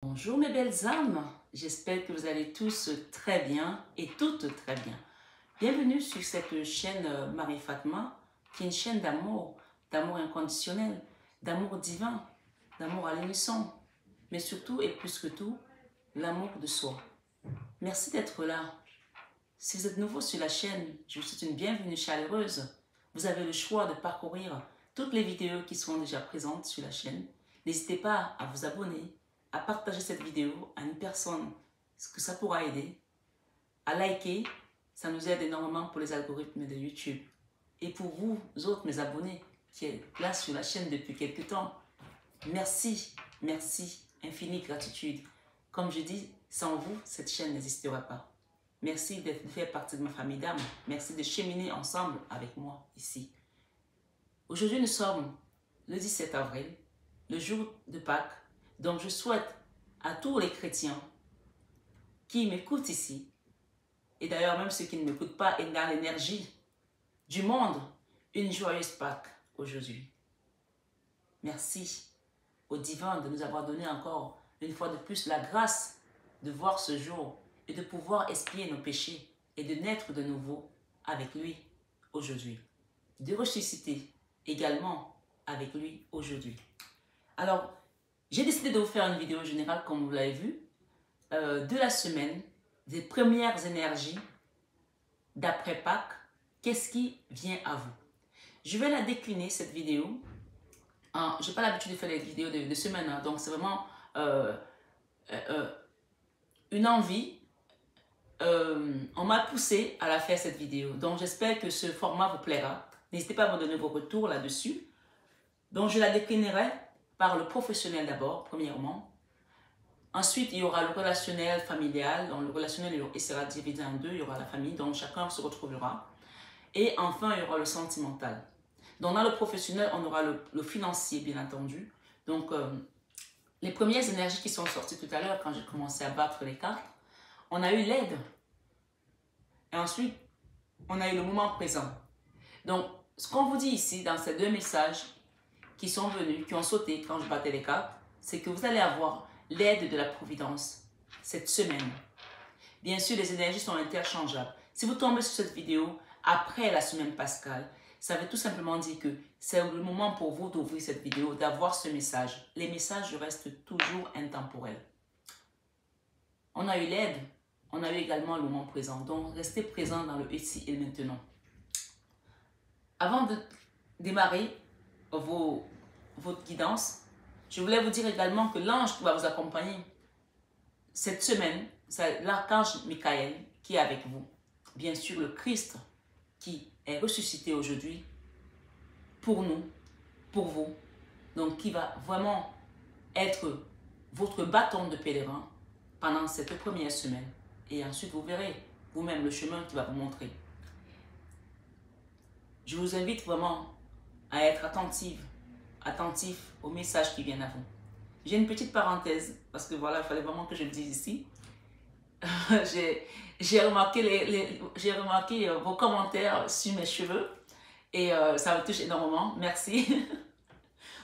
Bonjour mes belles âmes, j'espère que vous allez tous très bien et toutes très bien. Bienvenue sur cette chaîne Marie Fatma, qui est une chaîne d'amour inconditionnel, d'amour divin, d'amour à l'unisson, mais surtout et plus que tout, l'amour de soi. Merci d'être là. Si vous êtes nouveau sur la chaîne, je vous souhaite une bienvenue chaleureuse. Vous avez le choix de parcourir toutes les vidéos qui sont déjà présentes sur la chaîne. N'hésitez pas à vous abonner, à partager cette vidéo à une personne que ça pourra aider, à liker, ça nous aide énormément pour les algorithmes de YouTube. Et pour vous autres, mes abonnés, qui êtes là sur la chaîne depuis quelques temps, merci, merci, infinie gratitude. Comme je dis, sans vous, cette chaîne n'existerait pas. Merci de faire partie de ma famille d'âmes. Merci de cheminer ensemble avec moi ici. Aujourd'hui, nous sommes le 17 avril, le jour de Pâques. Donc, je souhaite à tous les chrétiens qui m'écoutent ici, et d'ailleurs même ceux qui ne m'écoutent pas et dans l'énergie du monde, une joyeuse Pâques aujourd'hui. Merci au divin de nous avoir donné encore une fois de plus la grâce de voir ce jour et de pouvoir expier nos péchés et de naître de nouveau avec lui aujourd'hui. De ressusciter également avec lui aujourd'hui. Alors, j'ai décidé de vous faire une vidéo générale, comme vous l'avez vu, de la semaine, des premières énergies d'après Pâques. Qu'est-ce qui vient à vous? Je vais la décliner, cette vidéo. Je n'ai pas l'habitude de faire les vidéos de semaine, hein, donc c'est vraiment une envie. On m'a poussé à la faire, cette vidéo. Donc, j'espère que ce format vous plaira. N'hésitez pas à me donner vos retours là-dessus. Donc, je la déclinerai par le professionnel d'abord, premièrement. Ensuite, il y aura le relationnel familial. Donc, le relationnel il sera divisé en deux. Il y aura la famille, donc chacun se retrouvera. Et enfin, il y aura le sentimental. Donc, dans le professionnel, on aura le financier, bien entendu. Donc, les premières énergies qui sont sorties tout à l'heure, quand j'ai commencé à battre les cartes, on a eu l'aide. Et ensuite, on a eu le moment présent. Donc, ce qu'on vous dit ici, dans ces deux messages qui sont venus, qui ont sauté quand je battais les cartes, c'est que vous allez avoir l'aide de la Providence cette semaine. Bien sûr, les énergies sont interchangeables. Si vous tombez sur cette vidéo après la semaine pascale, ça veut tout simplement dire que c'est le moment pour vous d'ouvrir cette vidéo, d'avoir ce message. Les messages restent toujours intemporels. On a eu l'aide. On a eu également le moment présent. Donc, restez présent dans le ici et maintenant. Avant de démarrer votre guidance, je voulais vous dire également que l'ange qui va vous accompagner cette semaine, c'est l'archange Michael qui est avec vous. Bien sûr, le Christ qui est ressuscité aujourd'hui pour nous, pour vous. Donc, qui va vraiment être votre bâton de pèlerin pendant cette première semaine. Et ensuite, vous verrez vous-même le chemin qui va vous montrer. Je vous invite vraiment à être attentif aux messages qui viennent à vous. J'ai une petite parenthèse, parce que voilà, il fallait vraiment que je le dise ici. J'ai remarqué vos commentaires sur mes cheveux et ça me touche énormément. Merci.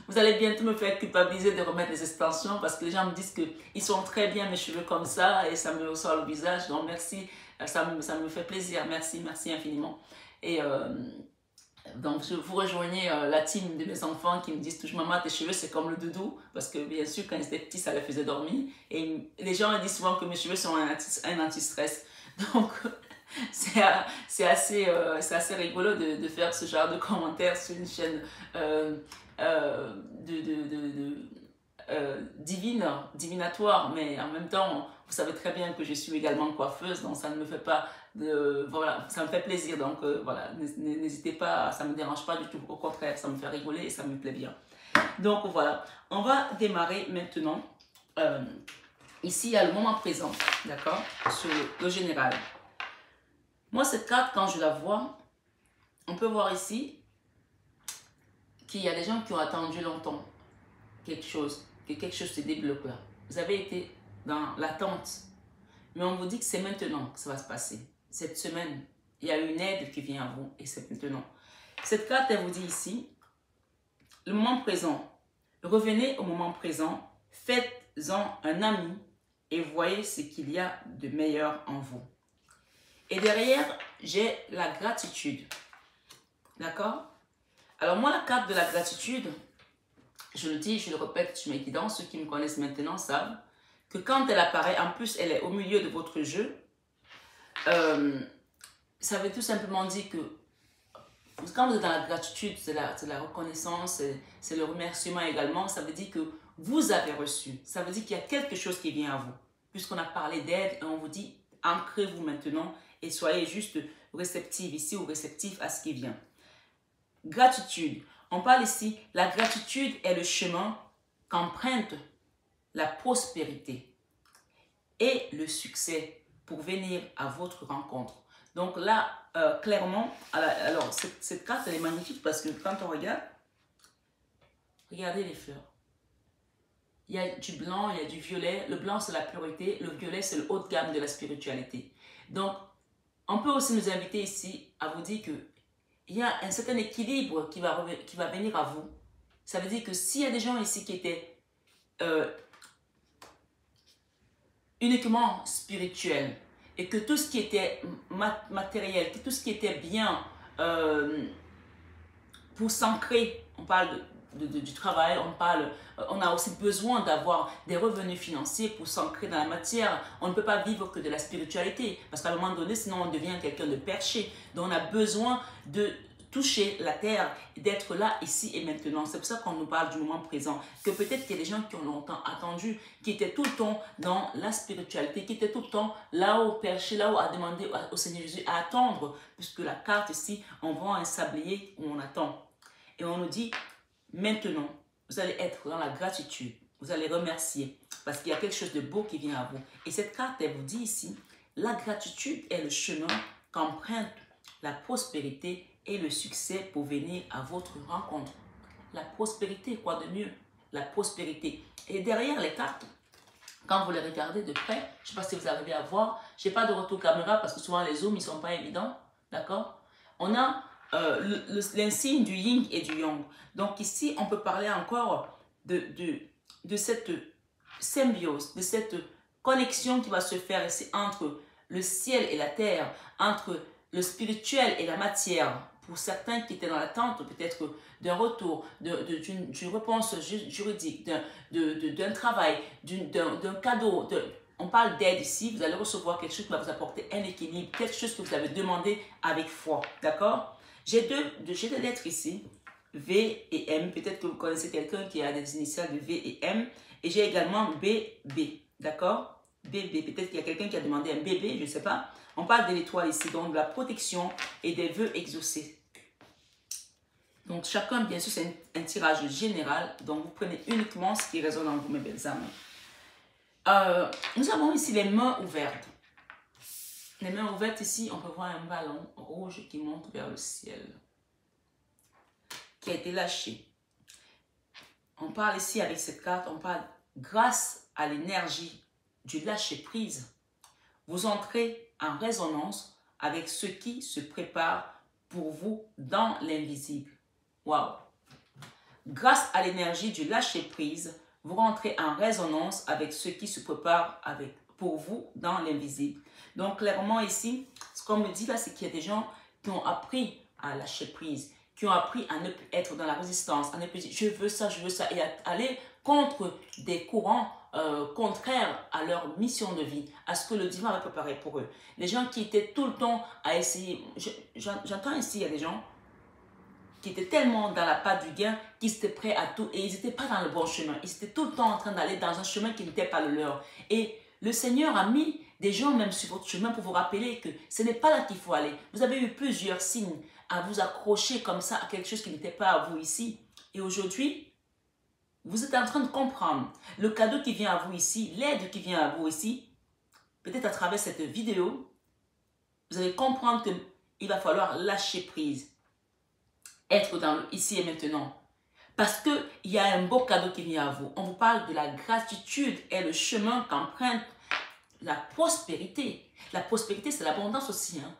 Vous allez bientôt me faire culpabiliser de remettre les extensions parce que les gens me disent qu'ils sont très bien mes cheveux comme ça et ça me ressort le visage. Donc merci, ça me fait plaisir. Merci, merci infiniment. Et donc vous rejoignez la team de mes enfants qui me disent toujours maman tes cheveux c'est comme le doudou parce que bien sûr quand ils étaient petits ça les faisait dormir. Et les gens disent souvent que mes cheveux sont un anti-stress. Donc c'est assez rigolo de faire ce genre de commentaires sur une chaîne divinatoire, mais en même temps, vous savez très bien que je suis également coiffeuse, donc ça ne me fait pas voilà, ça me fait plaisir, donc voilà, n'hésitez pas, ça ne me dérange pas du tout, au contraire, ça me fait rigoler et ça me plaît bien. Donc voilà, on va démarrer maintenant. Ici, il y a le moment présent, d'accord, sur le général. Moi, cette carte, quand je la vois, on peut voir ici qu'il y a des gens qui ont attendu longtemps que quelque chose se débloque là. Vous avez été dans l'attente, mais on vous dit que c'est maintenant que ça va se passer. Cette semaine, il y a une aide qui vient à vous et c'est maintenant. Cette carte, elle vous dit ici, le moment présent. Revenez au moment présent, faites Faites-en un ami et voyez ce qu'il y a de meilleur en vous. Et derrière, j'ai la gratitude. D'accord? Alors moi, la carte de la gratitude, je le dis, je le répète sur mes guidances, ceux qui me connaissent maintenant savent que quand elle apparaît, en plus elle est au milieu de votre jeu, ça veut tout simplement dire que quand vous êtes dans la gratitude, c'est la reconnaissance, c'est le remerciement également, ça veut dire que vous avez reçu, ça veut dire qu'il y a quelque chose qui vient à vous. Puisqu'on a parlé d'aide, on vous dit, ancrez-vous maintenant et soyez juste réceptif ici ou réceptif à ce qui vient. Gratitude. On parle ici, la gratitude est le chemin qu'emprunte la prospérité et le succès pour venir à votre rencontre. Donc là, clairement, alors cette carte, elle est magnifique parce que quand on regarde, regardez les fleurs. Il y a du blanc, il y a du violet. Le blanc, c'est la pureté. Le violet, c'est le haut de gamme de la spiritualité. Donc, on peut aussi nous inviter ici à vous dire qu'il y a un certain équilibre qui va venir à vous. Ça veut dire que s'il y a des gens ici qui étaient uniquement spirituels et que tout ce qui était matériel, que tout ce qui était bien pour s'ancrer, on parle du travail, on a aussi besoin d'avoir des revenus financiers pour s'ancrer dans la matière. On ne peut pas vivre que de la spiritualité parce qu'à un moment donné, sinon on devient quelqu'un de perché. Donc on a besoin de toucher la terre, d'être là, ici et maintenant. C'est pour ça qu'on nous parle du moment présent. Que peut-être qu'il y a des gens qui ont longtemps attendu, qui étaient tout le temps dans la spiritualité, qui étaient tout le temps là-haut, perché, là-haut, à demander au Seigneur Jésus, à attendre. Puisque la carte ici, on vend un sablier où on attend. Et on nous dit, maintenant, vous allez être dans la gratitude. Vous allez remercier parce qu'il y a quelque chose de beau qui vient à vous. Et cette carte, elle vous dit ici, la gratitude est le chemin qu'emprunte la prospérité et le succès pour venir à votre rencontre. La prospérité, quoi de mieux? La prospérité. Et derrière les cartes, quand vous les regardez de près, je ne sais pas si vous arrivez à voir, je n'ai pas de retour caméra parce que souvent les zooms, ils ne sont pas évidents. D'accord? On a l'insigne du yin et du yang. Donc ici, on peut parler encore de cette symbiose, de cette connexion qui va se faire ici entre le ciel et la terre, entre le spirituel et la matière. Pour certains qui étaient dans l'attente peut-être d'un retour, d'une réponse juridique, d'un travail, d'un cadeau, on parle d'aide ici, vous allez recevoir quelque chose qui va vous apporter un équilibre, quelque chose que vous avez demandé avec foi, d'accord? J'ai deux lettres ici, V et M, peut-être que vous connaissez quelqu'un qui a des initiales de V et M, et j'ai également BB, d'accord? BB, peut-être qu'il y a quelqu'un qui a demandé un bébé, je ne sais pas. On parle de l'étoile ici, donc de la protection et des vœux exaucés. Donc chacun, bien sûr, c'est un tirage général, donc vous prenez uniquement ce qui résonne en vous, mes belles âmes. Nous avons ici les mains ouvertes. Les mains ouvertes ici, on peut voir un ballon rouge qui monte vers le ciel, qui a été lâché. On parle ici avec cette carte, on parle grâce à l'énergie du lâcher-prise, vous entrez en résonance avec ce qui se prépare pour vous dans l'invisible. Waouh! Grâce à l'énergie du lâcher-prise, vous rentrez en résonance avec ce qui se prépare pour vous dans l'invisible. Donc, clairement ici, ce qu'on me dit là, c'est qu'il y a des gens qui ont appris à lâcher prise, qui ont appris à ne plus être dans la résistance, à ne plus dire je veux ça, et à aller contre des courants contraires à leur mission de vie, à ce que le divin avait préparé pour eux. Les gens qui étaient tout le temps à essayer, j'entends ici, il y a des gens qui étaient tellement dans la patte du gain, qu'ils étaient prêts à tout, et ils n'étaient pas dans le bon chemin. Ils étaient tout le temps en train d'aller dans un chemin qui n'était pas le leur. Et le Seigneur a mis des gens même sur votre chemin pour vous rappeler que ce n'est pas là qu'il faut aller. Vous avez eu plusieurs signes à vous accrocher comme ça à quelque chose qui n'était pas à vous ici. Et aujourd'hui, vous êtes en train de comprendre le cadeau qui vient à vous ici, l'aide qui vient à vous ici. Peut-être à travers cette vidéo, vous allez comprendre qu'il va falloir lâcher prise. Être dans le ici et maintenant. Parce qu'il y a un beau cadeau qui vient à vous. On vous parle de la gratitude et le chemin qu'emprunte la prospérité. La prospérité, c'est l'abondance aussi. Hein.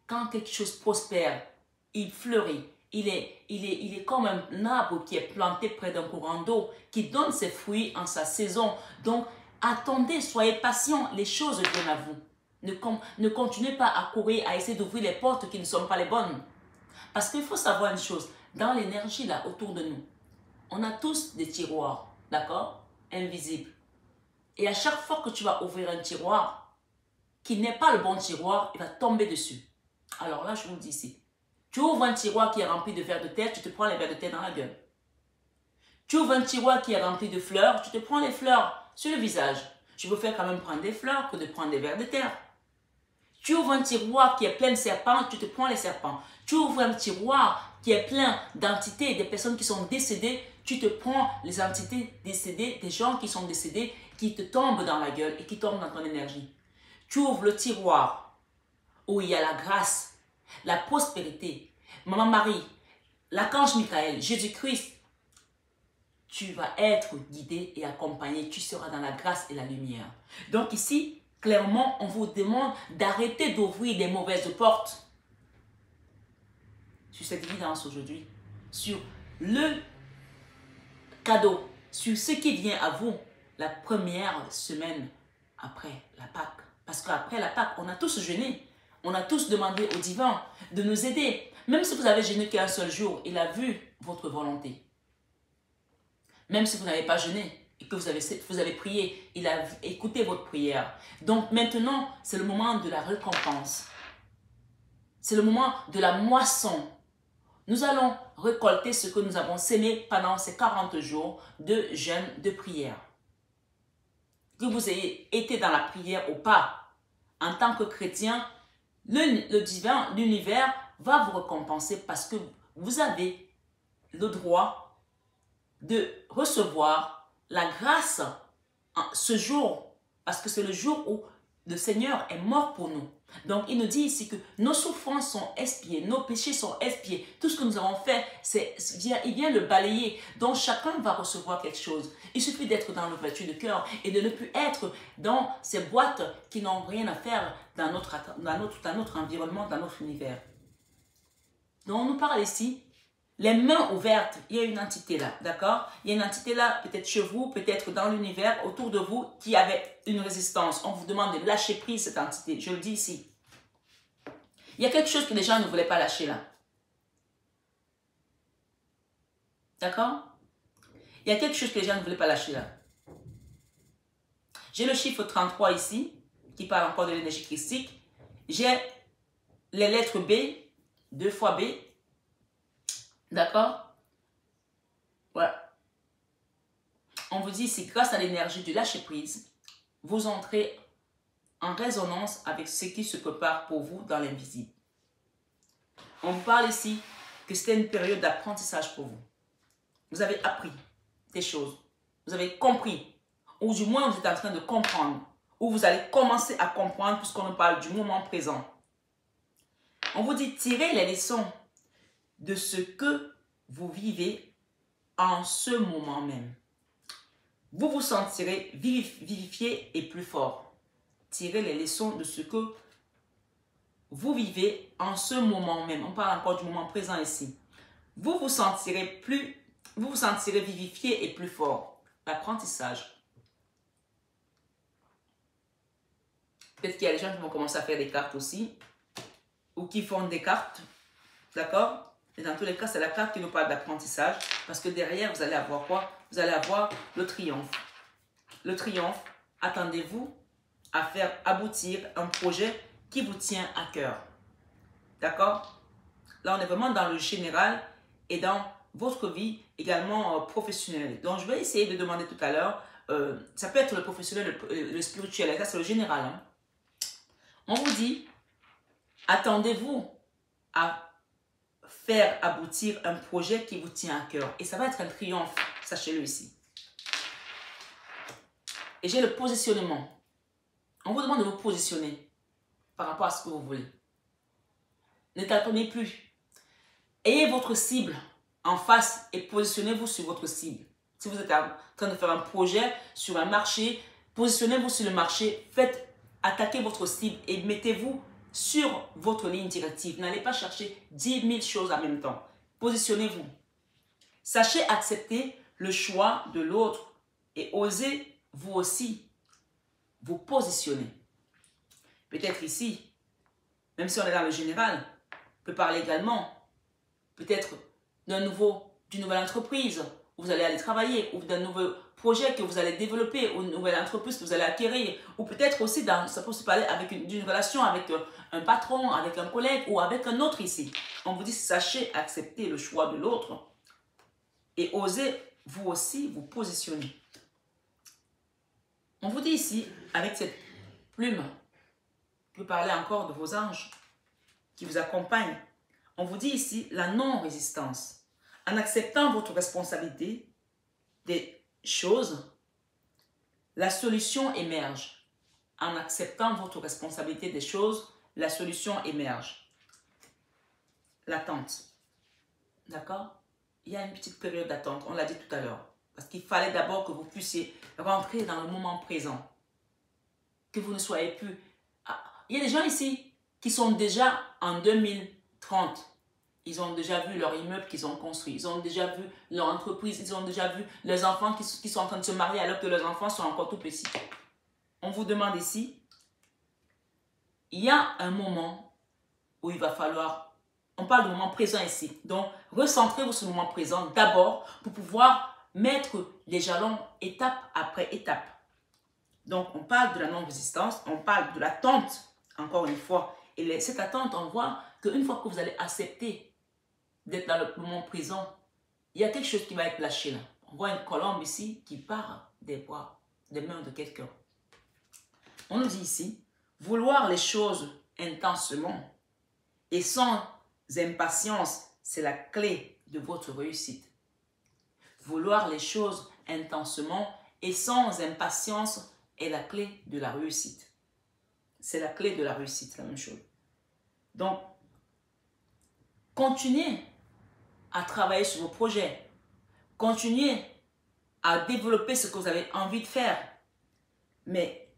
Quand quelque chose prospère, il fleurit. il est comme un arbre qui est planté près d'un courant d'eau, qui donne ses fruits en sa saison. Donc, attendez, soyez patients, les choses viennent à vous. Ne continuez pas à courir, à essayer d'ouvrir les portes qui ne sont pas les bonnes. Parce qu'il faut savoir une chose, dans l'énergie là autour de nous, on a tous des tiroirs, d'accord? Invisibles. Et à chaque fois que tu vas ouvrir un tiroir qui n'est pas le bon tiroir, il va tomber dessus. Alors là, je vous le dis ici. Tu ouvres un tiroir qui est rempli de vers de terre, tu te prends les vers de terre dans la gueule. Tu ouvres un tiroir qui est rempli de fleurs, tu te prends les fleurs sur le visage. Je préfère quand même prendre des fleurs que de prendre des vers de terre. Tu ouvres un tiroir qui est plein de serpents, tu te prends les serpents. Tu ouvres un tiroir qui est plein d'entités, des personnes qui sont décédées, tu te prends les entités décédées, des gens qui sont décédés, qui te tombent dans la gueule et qui tombent dans ton énergie. Tu ouvres le tiroir où il y a la grâce, la prospérité, Maman Marie, l'archange Michael, Jésus-Christ. Tu vas être guidé et accompagné, tu seras dans la grâce et la lumière. Donc ici, clairement, on vous demande d'arrêter d'ouvrir les mauvaises portes sur cette guidance aujourd'hui, sur le cadeau, sur ce qui vient à vous la première semaine après la Pâque. Parce qu'après la Pâque, on a tous jeûné, on a tous demandé au divin de nous aider. Même si vous avez jeûné qu'un seul jour, il a vu votre volonté. Même si vous n'avez pas jeûné et que vous avez prié, il a écouté votre prière. Donc maintenant, c'est le moment de la récompense. C'est le moment de la moisson. Nous allons récolter ce que nous avons sémé pendant ces 40 jours de jeûne, de prière. Que vous ayez été dans la prière ou pas, en tant que chrétien, le divin, l'univers va vous récompenser parce que vous avez le droit de recevoir la grâce ce jour, parce que c'est le jour où le Seigneur est mort pour nous. Donc, il nous dit ici que nos souffrances sont expiées, nos péchés sont expiés. Tout ce que nous avons fait, il vient le balayer. Donc, chacun va recevoir quelque chose. Il suffit d'être dans l'ouverture de cœur et de ne plus être dans ces boîtes qui n'ont rien à faire dans notre environnement, dans notre univers. Donc, on nous parle ici, les mains ouvertes, il y a une entité là, d'accord? Il y a une entité là, peut-être chez vous, peut-être dans l'univers, autour de vous, qui avait une résistance. On vous demande de lâcher prise cette entité. Je le dis ici. Il y a quelque chose que les gens ne voulaient pas lâcher là. D'accord? Il y a quelque chose que les gens ne voulaient pas lâcher là. J'ai le chiffre 33 ici, qui parle encore de l'énergie christique. J'ai les lettres B, 2 fois B. D'accord? Voilà. On vous dit ici, grâce à l'énergie du lâcher-prise, vous entrez en résonance avec ce qui se prépare pour vous dans l'invisible. On vous parle ici que c'était une période d'apprentissage pour vous. Vous avez appris des choses. Vous avez compris. Ou du moins, vous êtes en train de comprendre. Ou vous allez commencer à comprendre puisqu'on nous parle du moment présent. On vous dit, tirez les leçons de ce que vous vivez en ce moment même. Vous vous sentirez vivifié et plus fort. Tirez les leçons de ce que vous vivez en ce moment même. On parle encore du moment présent ici. Vous vous sentirez vivifié et plus fort. L'apprentissage. Peut-être qu'il y a des gens qui vont commencer à faire des cartes aussi. Ou qui font des cartes. D'accord? Et dans tous les cas, c'est la carte qui nous parle d'apprentissage. Parce que derrière, vous allez avoir quoi? Vous allez avoir le triomphe. Le triomphe, attendez-vous à faire aboutir un projet qui vous tient à cœur. D'accord? Là, on est vraiment dans le général et dans votre vie également professionnelle. Donc, je vais essayer de demander tout à l'heure. Ça peut être le professionnel, le spirituel. Et ça, c'est le général. Hein. On vous dit, attendez-vous à faire aboutir un projet qui vous tient à cœur. Et ça va être un triomphe, sachez-le ici. Et j'ai le positionnement. On vous demande de vous positionner par rapport à ce que vous voulez. Ne tâtonnez plus. Ayez votre cible en face et positionnez-vous sur votre cible. Si vous êtes en train de faire un projet sur un marché, positionnez-vous sur le marché, attaquez votre cible et mettez-vous sur votre ligne directive. N'allez pas chercher 10 000 choses en même temps. Positionnez-vous. Sachez accepter le choix de l'autre et osez vous aussi vous positionner. Peut-être ici, même si on est dans le général, on peut parler également peut-être d'une nouvelle entreprise où vous allez aller travailler, ou d'un nouveau projet que vous allez développer, ou une nouvelle entreprise que vous allez acquérir, ou peut-être aussi, ça peut se parler d'une relation avec un patron, avec un collègue, ou avec un autre ici. On vous dit, sachez accepter le choix de l'autre et osez vous aussi vous positionner. On vous dit ici, avec cette plume, vous pouvez parler encore de vos anges qui vous accompagnent. On vous dit ici la non-résistance. En acceptant votre responsabilité des choses, la solution émerge. En acceptant votre responsabilité des choses, la solution émerge. L'attente. D'accord? Il y a une petite période d'attente, on l'a dit tout à l'heure. Parce qu'il fallait d'abord que vous puissiez rentrer dans le moment présent. Que vous ne soyez plus... Il y a des gens ici qui sont déjà en 2030. Ils ont déjà vu leur immeuble qu'ils ont construit. Ils ont déjà vu leur entreprise. Ils ont déjà vu leurs enfants qui sont en train de se marier alors que leurs enfants sont encore tout petits. On vous demande ici, il y a un moment où il va falloir, on parle du moment présent ici. Donc, recentrez-vous sur le moment présent d'abord pour pouvoir mettre les jalons étape après étape. Donc, on parle de la non-résistance, on parle de l'attente, encore une fois. Et cette attente, on voit qu'une fois que vous allez accepter d'être dans le moment présent, il y a quelque chose qui va être lâché là. On voit une colombe ici qui part des bras, des mains de quelqu'un. On nous dit ici, vouloir les choses intensement et sans impatience, c'est la clé de votre réussite. Vouloir les choses intensement et sans impatience est la clé de la réussite. C'est la clé de la réussite, la même chose. Donc, continuez à travailler sur vos projets. Continuez à développer ce que vous avez envie de faire. Mais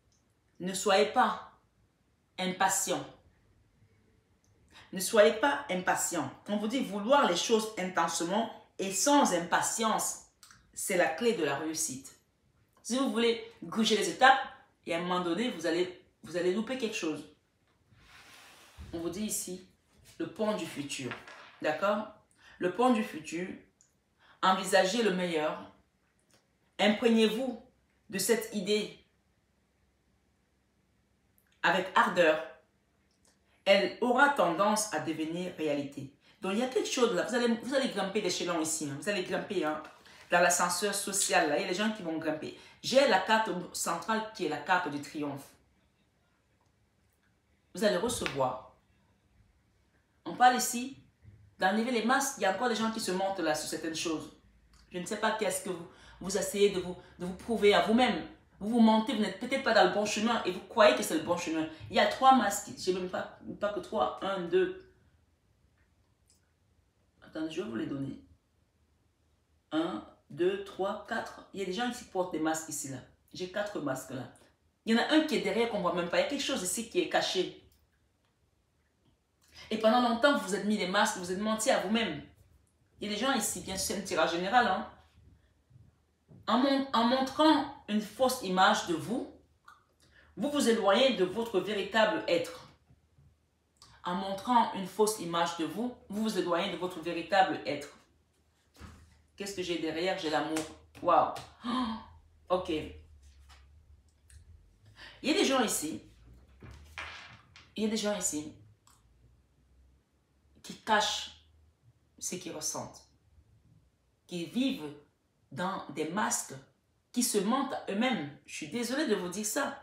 ne soyez pas impatient. Ne soyez pas impatient. On vous dit vouloir les choses intensement et sans impatience, c'est la clé de la réussite. Si vous voulez gruger les étapes, et à un moment donné, vous allez louper quelque chose. On vous dit ici, le pont du futur. D'accord? Le pont du futur, envisagez le meilleur. Imprégnez-vous de cette idée avec ardeur. Elle aura tendance à devenir réalité. Donc, il y a quelque chose là. Vous allez grimper d'échelon ici. Hein. Vous allez grimper hein, dans l'ascenseur social. Là. Il y a des gens qui vont grimper. J'ai la carte centrale qui est la carte du triomphe. Vous allez recevoir. On parle ici d'enlever les masques. Il y a encore des gens qui se montent là sur certaines choses. Je ne sais pas qu'est-ce que vous essayez de vous prouver à vous-même. Vous vous mentez, vous n'êtes peut-être pas dans le bon chemin et vous croyez que c'est le bon chemin. Il y a 3 masques. Je n'ai même pas que 3. 1, 2. Attendez, je vais vous les donner. 1, 2, 3, 4. Il y a des gens qui portent des masques ici, là. J'ai 4 masques là. Il y en a un qui est derrière qu'on ne voit même pas. Il y a quelque chose ici qui est caché. Et pendant longtemps, vous vous êtes mis des masques, vous êtes menti à vous-même. Il y a des gens ici, bien sûr, c'est un tirage général. Hein. En montrant une fausse image de vous, vous vous éloignez de votre véritable être. En montrant une fausse image de vous, vous vous éloignez de votre véritable être. Qu'est-ce que j'ai derrière? J'ai l'amour. Waouh! Ok. Il y a des gens ici. Il y a des gens ici qui cachent ce qu'ils ressentent. Qui vivent dans des masques, qui se mentent à eux-mêmes. Je suis désolée de vous dire ça.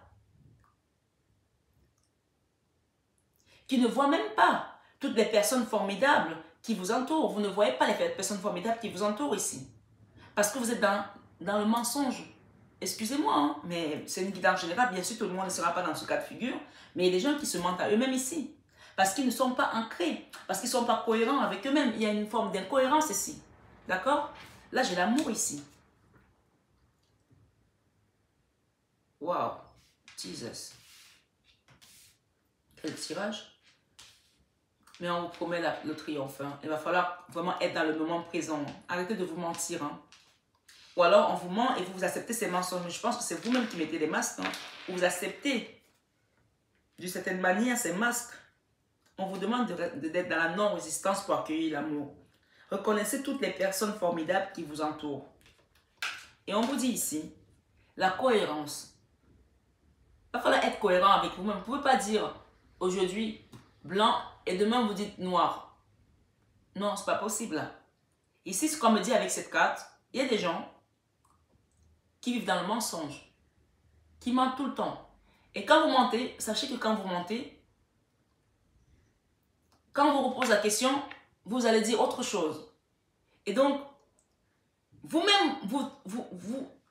Qui ne voient même pas toutes les personnes formidables qui vous entourent. Vous ne voyez pas les personnes formidables qui vous entourent ici. Parce que vous êtes dans le mensonge. Excusez-moi, hein, mais c'est une guidance générale. Bien sûr, tout le monde ne sera pas dans ce cas de figure. Mais il y a des gens qui se mentent à eux-mêmes ici. Parce qu'ils ne sont pas ancrés. Parce qu'ils ne sont pas cohérents avec eux-mêmes. Il y a une forme d'incohérence ici. D'accord? Là, j'ai l'amour ici. Wow. Jesus. Quel tirage. Mais on vous promet le triomphe. Hein. Il va falloir vraiment être dans le moment présent. Arrêtez de vous mentir. Hein. Ou alors on vous ment et vous acceptez ces mensonges. Mais je pense que c'est vous-même qui mettez les masques. Hein. Vous acceptez d'une certaine manière ces masques. On vous demande d'être dans la non-résistance pour accueillir l'amour. Reconnaissez toutes les personnes formidables qui vous entourent. Et on vous dit ici, la cohérence. Il va falloir être cohérent avec vous-même. Vous ne pouvez pas dire aujourd'hui blanc et demain vous dites noir. Non, ce n'est pas possible. Là. Ici, ce qu'on me dit avec cette carte, il y a des gens qui vivent dans le mensonge, qui mentent tout le temps. Et quand vous mentez, sachez que quand vous mentez, quand on vous repose la question, vous allez dire autre chose. Et donc, vous-même,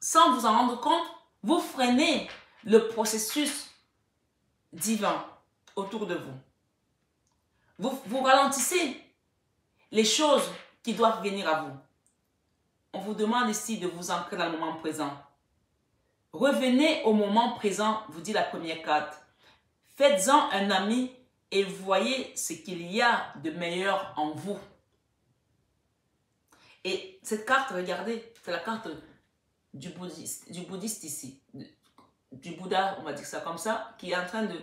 sans vous en rendre compte, vous freinez le processus divin autour de vous. Vous ralentissez les choses qui doivent venir à vous. On vous demande ici de vous ancrer dans le moment présent. Revenez au moment présent, vous dit la première carte. Faites-en un ami et voyez ce qu'il y a de meilleur en vous. Et cette carte, regardez, c'est la carte du bouddhiste ici, du Bouddha, on va dire ça comme ça, qui est en train du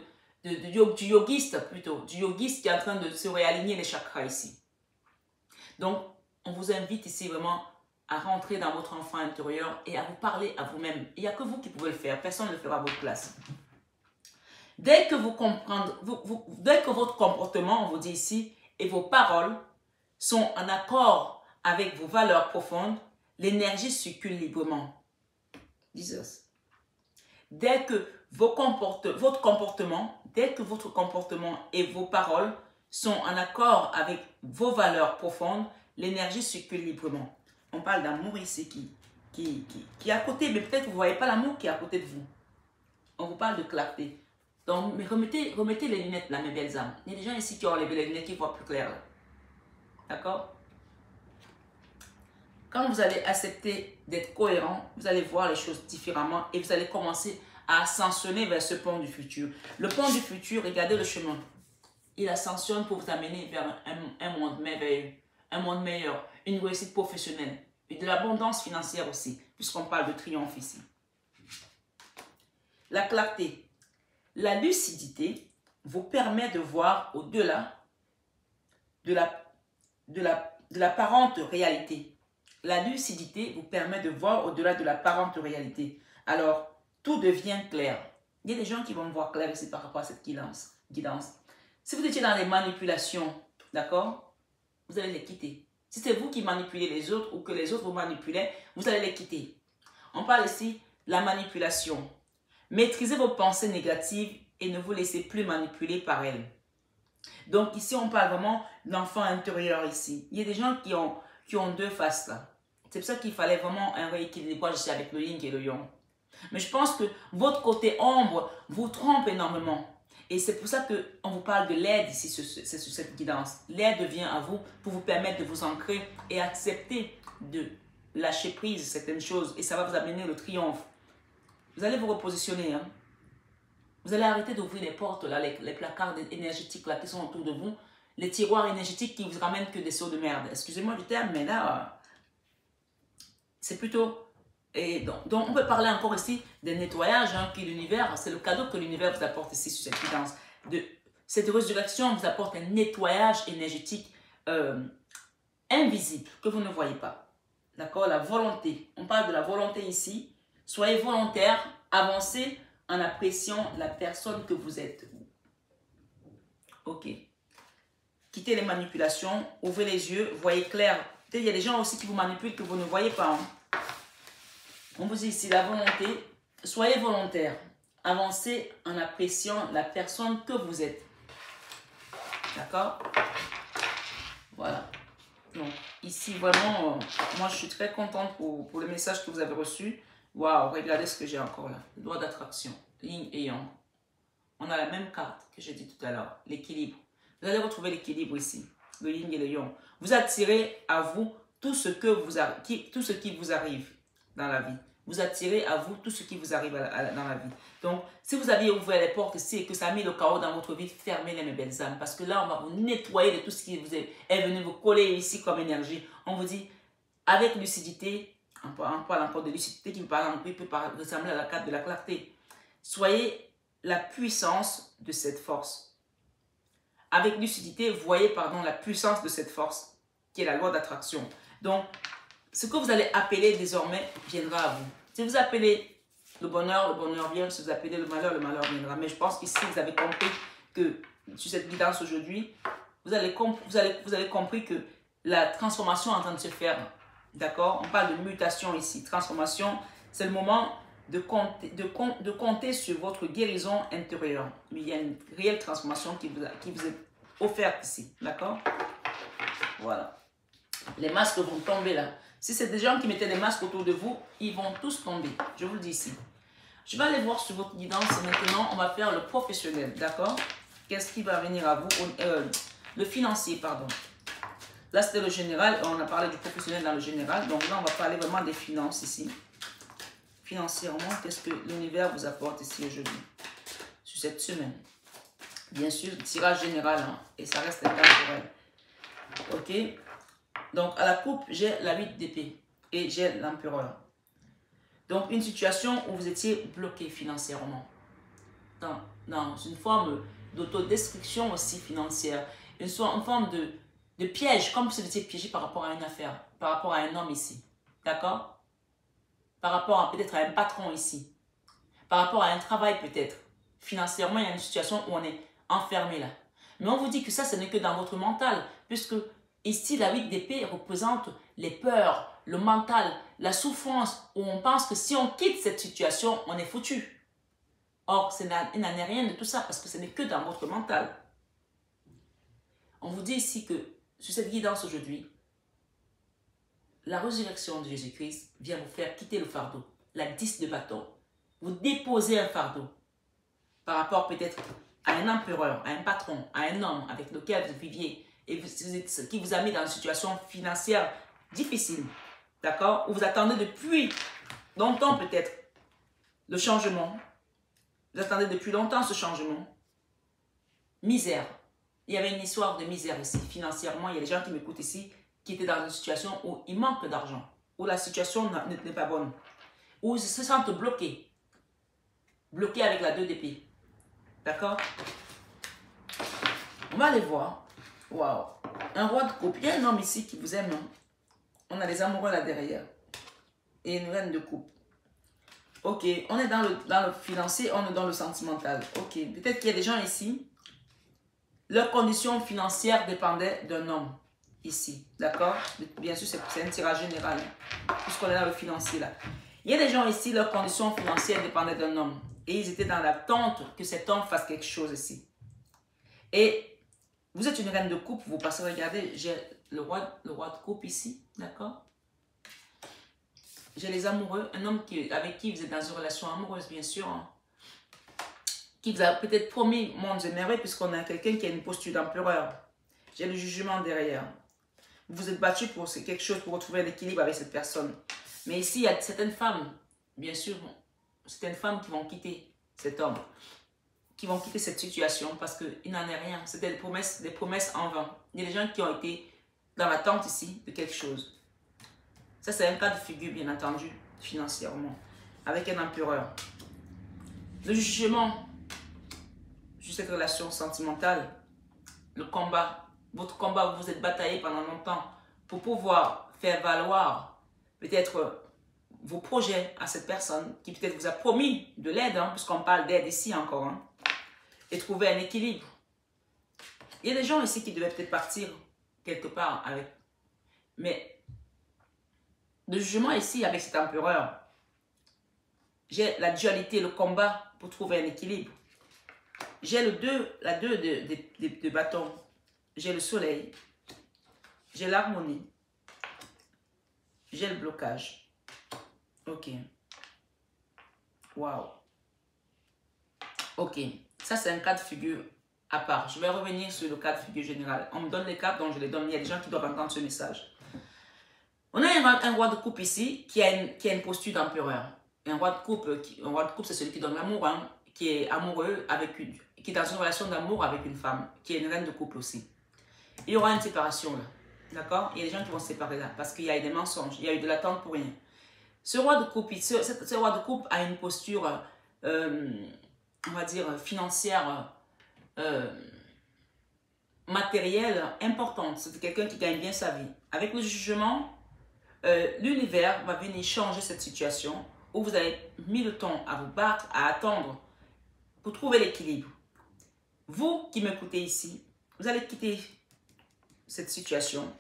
yogiste plutôt, du yogiste qui est en train de se réaligner les chakras ici. Donc, on vous invite ici vraiment à rentrer dans votre enfant intérieur et à vous parler à vous-même. Il n'y a que vous qui pouvez le faire, personne ne le fera à votre place. Dès que dès que votre comportement, on vous dit ici, et vos paroles sont en accord avec vos valeurs profondes, l'énergie circule librement. Jesus. Dès que votre comportement et vos paroles sont en accord avec vos valeurs profondes, l'énergie circule librement. On parle d'amour ici qui est à côté, mais peut-être vous ne voyez pas l'amour qui est à côté de vous. On vous parle de clarté. Donc, mais remettez les lunettes là, mes belles âmes. Il y a des gens ici qui ont enlevé les lunettes qui voient plus clair. D'accord? Quand vous allez accepter d'être cohérent, vous allez voir les choses différemment et vous allez commencer à ascensionner vers ce pont du futur. Le pont du futur, regardez le chemin. Il ascensionne pour vous amener vers un monde merveilleux, un monde meilleur, une réussite professionnelle et de l'abondance financière aussi, puisqu'on parle de triomphe ici. La clarté. La lucidité vous permet de voir au-delà de l'apparente réalité. La lucidité vous permet de voir au-delà de l'apparente réalité. Alors, tout devient clair. Il y a des gens qui vont voir clair ici par rapport à cette guidance. Si vous étiez dans les manipulations, d'accord, vous allez les quitter. Si c'est vous qui manipulez les autres ou que les autres vous manipulaient, vous allez les quitter. On parle ici de la manipulation. Maîtrisez vos pensées négatives et ne vous laissez plus manipuler par elles. Donc ici, on parle vraiment d'enfant intérieur ici. Il y a des gens qui ont deux faces là. C'est pour ça qu'il fallait vraiment un rééquilibrage ici avec le yin et le yang. Mais je pense que votre côté ombre vous trompe énormément. Et c'est pour ça qu'on vous parle de l'aide ici sur cette guidance. L'aide vient à vous pour vous permettre de vous ancrer et accepter de lâcher prise certaines choses. Et ça va vous amener le triomphe. Vous allez vous repositionner. Hein? Vous allez arrêter d'ouvrir les portes, là, les placards énergétiques là, qui sont autour de vous. Les tiroirs énergétiques qui vous ramènent que des seaux de merde. Excusez-moi du terme, mais là, c'est plutôt... Et donc, on peut parler encore ici des nettoyages, hein, qui l'univers, c'est le cadeau que l'univers vous apporte ici sur cette guidance. Cette résurrection vous apporte un nettoyage énergétique invisible, que vous ne voyez pas. D'accord? La volonté. On parle de la volonté ici. Soyez volontaire, avancez en appréciant la personne que vous êtes. Ok. Quittez les manipulations, ouvrez les yeux, voyez clair. Il y a des gens aussi qui vous manipulent que vous ne voyez pas. Hein. On vous dit ici la volonté. Soyez volontaire. Avancez en appréciant la personne que vous êtes. D'accord? Voilà. Donc, ici, vraiment, moi, je suis très contente pour le message que vous avez reçu. Waouh, regardez ce que j'ai encore là. Le droit d'attraction, yin et yang. On a la même carte que j'ai dit tout à l'heure, l'équilibre. Vous allez retrouver l'équilibre ici, le yin et le yang. Vous attirez à vous tout ce qui vous arrive dans la vie. vous attirez à vous tout ce qui vous arrive dans la vie. Donc, si vous aviez ouvert les portes ici et que ça a mis le chaos dans votre vie, fermez-les, mes belles âmes. Parce que là, on va vous nettoyer de tout ce qui vous est venu vous coller ici comme énergie. On vous dit, avec lucidité, on parle encore de lucidité qui peut ressembler à la carte de la clarté. Soyez la puissance de cette force. Avec lucidité, voyez la puissance de cette force qui est la loi d'attraction. Donc, ce que vous allez appeler désormais viendra à vous. Si vous appelez le bonheur vient. Si vous appelez le malheur viendra. Mais je pense qu'ici, vous avez compris que sur cette guidance aujourd'hui, vous avez compris que la transformation est en train de se faire. D'accord? On parle de mutation ici. Transformation, c'est le moment de compter sur votre guérison intérieure. Il y a une réelle transformation qui vous est offerte ici. D'accord? Voilà. Les masques vont tomber là. Si c'est des gens qui mettaient des masques autour de vous, ils vont tous tomber. Je vous le dis ici. Je vais aller voir sur votre guidance. Maintenant, on va faire le professionnel. D'accord? Qu'est-ce qui va venir à vous? Le financier, pardon. Là, c'était le général. On a parlé du professionnel dans le général. Donc là, on va parler vraiment des finances ici. Financièrement, qu'est-ce que l'univers vous apporte ici aujourd'hui? Sur cette semaine. Bien sûr, tirage général. Hein, et ça reste intemporel. Ok? Donc, à la coupe, j'ai la 8 d'épée. Et j'ai l'empereur. Donc, une situation où vous étiez bloqué financièrement. Dans une forme d'autodestruction aussi financière. Une forme de piège, comme si vous étiez piégé par rapport à une affaire, par rapport à un homme ici. D'accord? Par rapport peut-être à un patron ici. Par rapport à un travail peut-être. Financièrement, il y a une situation où on est enfermé là. Mais on vous dit que ça, ce n'est que dans votre mental. Puisque ici, la 8 d'épée représente les peurs, le mental, la souffrance, où on pense que si on quitte cette situation, on est foutu. Or, il n'en est rien de tout ça, parce que ce n'est que dans votre mental. On vous dit ici que, sur cette guidance aujourd'hui, la résurrection de Jésus-Christ vient vous faire quitter le fardeau, la 10 de bâton. Vous déposez un fardeau par rapport peut-être à un empereur, à un patron, à un homme avec lequel vous viviez et qui vous a mis dans une situation financière difficile, d'accord? Où vous attendez depuis longtemps peut-être le changement. Vous attendez depuis longtemps ce changement. Misère. Il y avait une histoire de misère ici. Financièrement, il y a des gens qui m'écoutent ici qui étaient dans une situation où il manque d'argent, où la situation n'est pas bonne, où ils se sentent bloqués. Bloqués avec la 2 d'épée. D'accord? On va aller voir. Waouh. Un roi de coupe. Il y a un homme ici qui vous aime. Hein? On a les amoureux là derrière. Et une reine de coupe. Ok. On est dans le financier, on est dans le sentimental. Ok. Peut-être qu'il y a des gens ici. Leurs conditions financières dépendaient d'un homme. Ici. D'accord? Bien sûr, c'est un tirage général. Puisqu'on est dans le financier là. Il y a des gens ici, leurs conditions financières dépendaient d'un homme. Et ils étaient dans l'attente que cet homme fasse quelque chose ici. Et vous êtes une reine de coupe, vous passez, regardez, j'ai le roi de coupe ici, d'accord? J'ai les amoureux, un homme avec qui vous êtes dans une relation amoureuse, bien sûr, hein, qui vous a peut-être promis mondes et merveilles, puisqu'on a quelqu'un qui a une posture d'empereur. J'ai le jugement derrière. Vous vous êtes battu pour quelque chose, pour retrouver l'équilibre avec cette personne. Mais ici, il y a certaines femmes, bien sûr, certaines femmes qui vont quitter cet homme, qui vont quitter cette situation parce qu'il n'en est rien. C'était des promesses en vain. Il y a des gens qui ont été dans l'attente ici de quelque chose. Ça, c'est un cas de figure, bien entendu, financièrement, avec un empereur. Le jugement sur cette relation sentimentale, le combat, votre combat où vous êtes bataillé pendant longtemps pour pouvoir faire valoir peut-être vos projets à cette personne qui peut-être vous a promis de l'aide, hein, puisqu'on parle d'aide ici encore, hein, et trouver un équilibre. Il y a des gens ici qui devaient peut-être partir quelque part avec. Mais le jugement ici avec cet empereur, j'ai la dualité, le combat pour trouver un équilibre. J'ai la 2 de bâton. J'ai le soleil. J'ai l'harmonie. J'ai le blocage. Ok. Waouh. Ok. Ça, c'est un cas de figure à part. Je vais revenir sur le cas de figure général. On me donne les cartes, donc je les donne. Il y a des gens qui doivent entendre ce message. On a un roi de coupe ici qui a une posture d'empereur. Un roi de coupe, c'est celui qui donne l'amour, hein, qui est amoureux, qui est dans une relation d'amour avec une femme, qui est une reine de couple aussi. Il y aura une séparation là, d'accord? Il y a des gens qui vont se séparer là, parce qu'il y a eu des mensonges, il y a eu de l'attente pour rien. Ce roi de coupe, ce roi de coupe a une posture, on va dire, financière, matérielle importante. C'est quelqu'un qui gagne bien sa vie. Avec le jugement, l'univers va venir changer cette situation où vous avez mis le temps à vous battre, à attendre pour trouver l'équilibre. Vous qui m'écoutez ici, vous allez quitter cette situation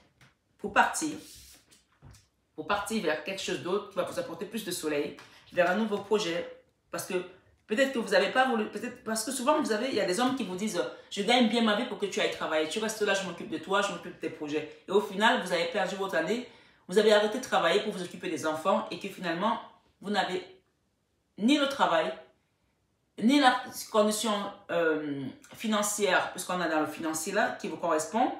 pour partir vers quelque chose d'autre qui va vous apporter plus de soleil, vers un nouveau projet, parce que peut-être que vous n'avez pas voulu, peut-être parce que souvent il y a des hommes qui vous disent je gagne bien ma vie pour que tu ailles travailler, tu restes là, je m'occupe de toi, je m'occupe de tes projets. Et au final, vous avez perdu votre année, vous avez arrêté de travailler pour vous occuper des enfants et que finalement, vous n'avez ni le travail, ni la condition financière, puisqu'on a dans le financier là, qui vous correspond,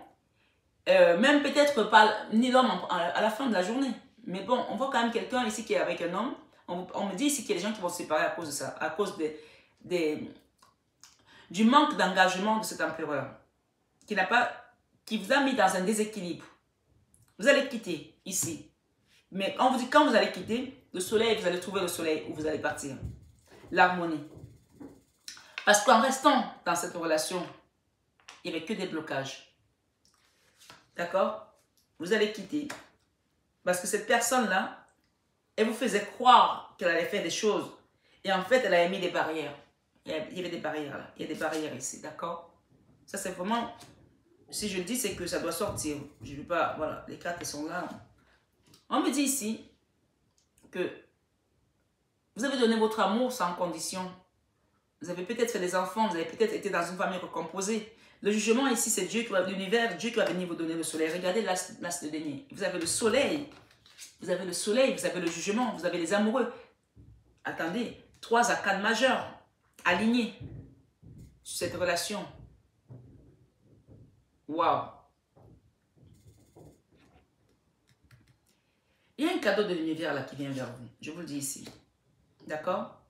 même peut-être pas ni l'homme à la fin de la journée. Mais bon, on voit quand même quelqu'un ici qui est avec un homme. On me dit ici qu'il y a des gens qui vont se séparer à cause de ça, à cause du manque d'engagement de cet empereur, qui vous a mis dans un déséquilibre. Vous allez quitter ici. Mais on vous dit quand vous allez quitter, le soleil, vous allez trouver le soleil où vous allez partir. L'harmonie. Parce qu'en restant dans cette relation, il n'y avait que des blocages. D'accord? Vous allez quitter. Parce que cette personne-là, elle vous faisait croire qu'elle allait faire des choses. Et en fait, elle avait mis des barrières. Il y avait des barrières là. Il y a des barrières ici. D'accord? Ça, c'est vraiment... Si je le dis, c'est que ça doit sortir. Je ne veux pas... Voilà, les cartes elles sont là. On me dit ici que vous avez donné votre amour sans condition. Vous avez peut-être fait des enfants, vous avez peut-être été dans une famille recomposée. Le jugement ici, c'est Dieu, l'univers, Dieu qui va venir vous donner le soleil. Regardez l'as de denier. Vous avez le soleil. Vous avez le soleil, vous avez le jugement, vous avez les amoureux. Attendez, 3 arcanes majeurs alignés sur cette relation. Waouh! Il y a un cadeau de l'univers là qui vient vers vous. Je vous le dis ici. D'accord?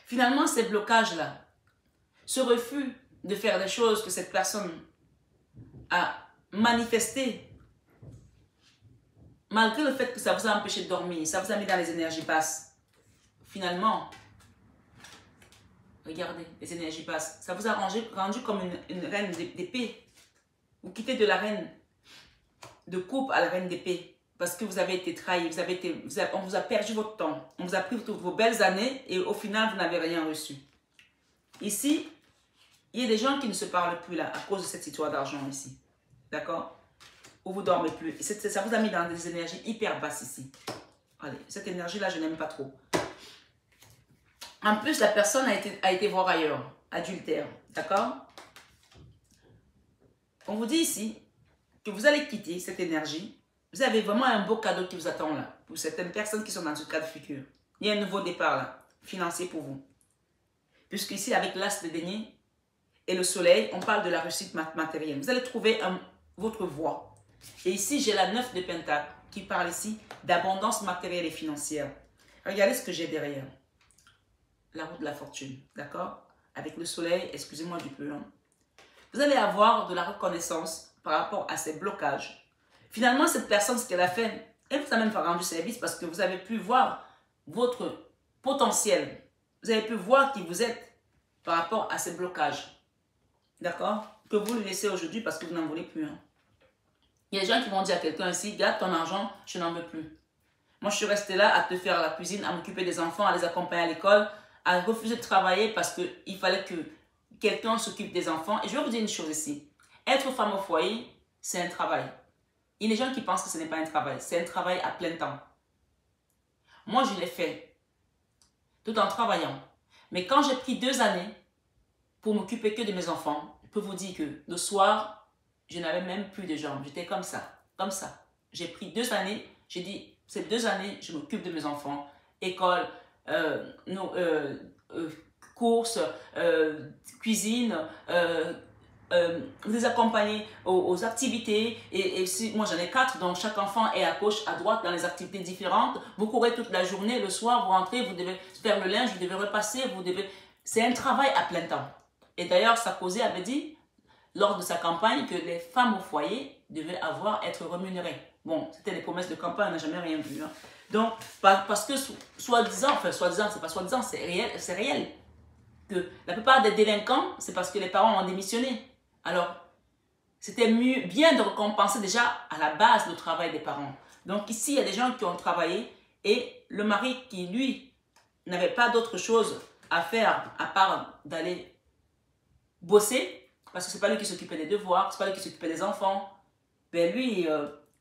Finalement, ces blocages-là, ce refus de faire des choses que cette personne a manifesté, malgré le fait que ça vous a empêché de dormir, ça vous a mis dans les énergies basses. Finalement, regardez, les énergies basses, ça vous a rendu comme une reine d'épée. Vous quittez de la reine de coupe à la reine d'épée. Parce que vous avez été trahi, on vous a perdu votre temps. On vous a pris toutes vos belles années et au final, vous n'avez rien reçu. Ici, il y a des gens qui ne se parlent plus là à cause de cette histoire d'argent ici. D'accord? Où vous ne dormez plus. Et ça vous a mis dans des énergies hyper basses ici. Allez, cette énergie-là, je n'aime pas trop. En plus, la personne a été voir ailleurs. Adultère. D'accord? On vous dit ici que vous allez quitter cette énergie. Vous avez vraiment un beau cadeau qui vous attend là. Pour certaines personnes qui sont dans ce cas de figure. Il y a un nouveau départ là. Financier pour vous. Puisqu'ici, avec l'as de denier et le soleil, on parle de la réussite matérielle. Vous allez trouver votre voie. Et ici, j'ai la 9 de Pentacle qui parle ici d'abondance matérielle et financière. Regardez ce que j'ai derrière. La roue de la fortune. D'accord? Avec le soleil, excusez-moi du peu. Hein. Vous allez avoir de la reconnaissance par rapport à ces blocages. Finalement, cette personne, ce qu'elle a fait, elle vous a même rendu service parce que vous avez pu voir votre potentiel. Vous avez pu voir qui vous êtes par rapport à ces blocages. D'accord? Que vous le laissez aujourd'hui parce que vous n'en voulez plus. Hein. Il y a des gens qui vont dire à quelqu'un ici, garde ton argent, je n'en veux plus. Moi, je suis restée là à te faire la cuisine, à m'occuper des enfants, à les accompagner à l'école, à refuser de travailler parce qu'il fallait que quelqu'un s'occupe des enfants. Et je vais vous dire une chose ici. Être femme au foyer, c'est un travail. Il y a des gens qui pensent que ce n'est pas un travail. C'est un travail à plein temps. Moi, je l'ai fait tout en travaillant. Mais quand j'ai pris 2 années pour m'occuper que de mes enfants, je peux vous dire que le soir, je n'avais même plus de jambes. J'étais comme ça, comme ça. J'ai pris 2 années. J'ai dit, ces 2 années, je m'occupe de mes enfants. École, courses, cuisine, vous les accompagnez aux activités. Et si, moi, j'en ai 4, donc chaque enfant est à gauche, à droite dans les activités différentes. Vous courez toute la journée, le soir, vous rentrez, vous devez faire le linge, vous devez repasser, vous devez... C'est un travail à plein temps. Et d'ailleurs, Sarkozy avait dit, lors de sa campagne, que les femmes au foyer devaient être rémunérées. Bon, c'était les promesses de campagne, on n'a jamais rien vu. Hein. Donc, parce que soi-disant, c'est pas soi-disant, c'est réel, que la plupart des délinquants, c'est parce que les parents ont démissionné. Alors, c'était bien de récompenser déjà à la base le travail des parents. Donc ici, il y a des gens qui ont travaillé et le mari qui, lui, n'avait pas d'autre chose à faire à part d'aller bosser, parce que c'est pas lui qui s'occupait des devoirs, c'est pas lui qui s'occupait des enfants. Ben lui,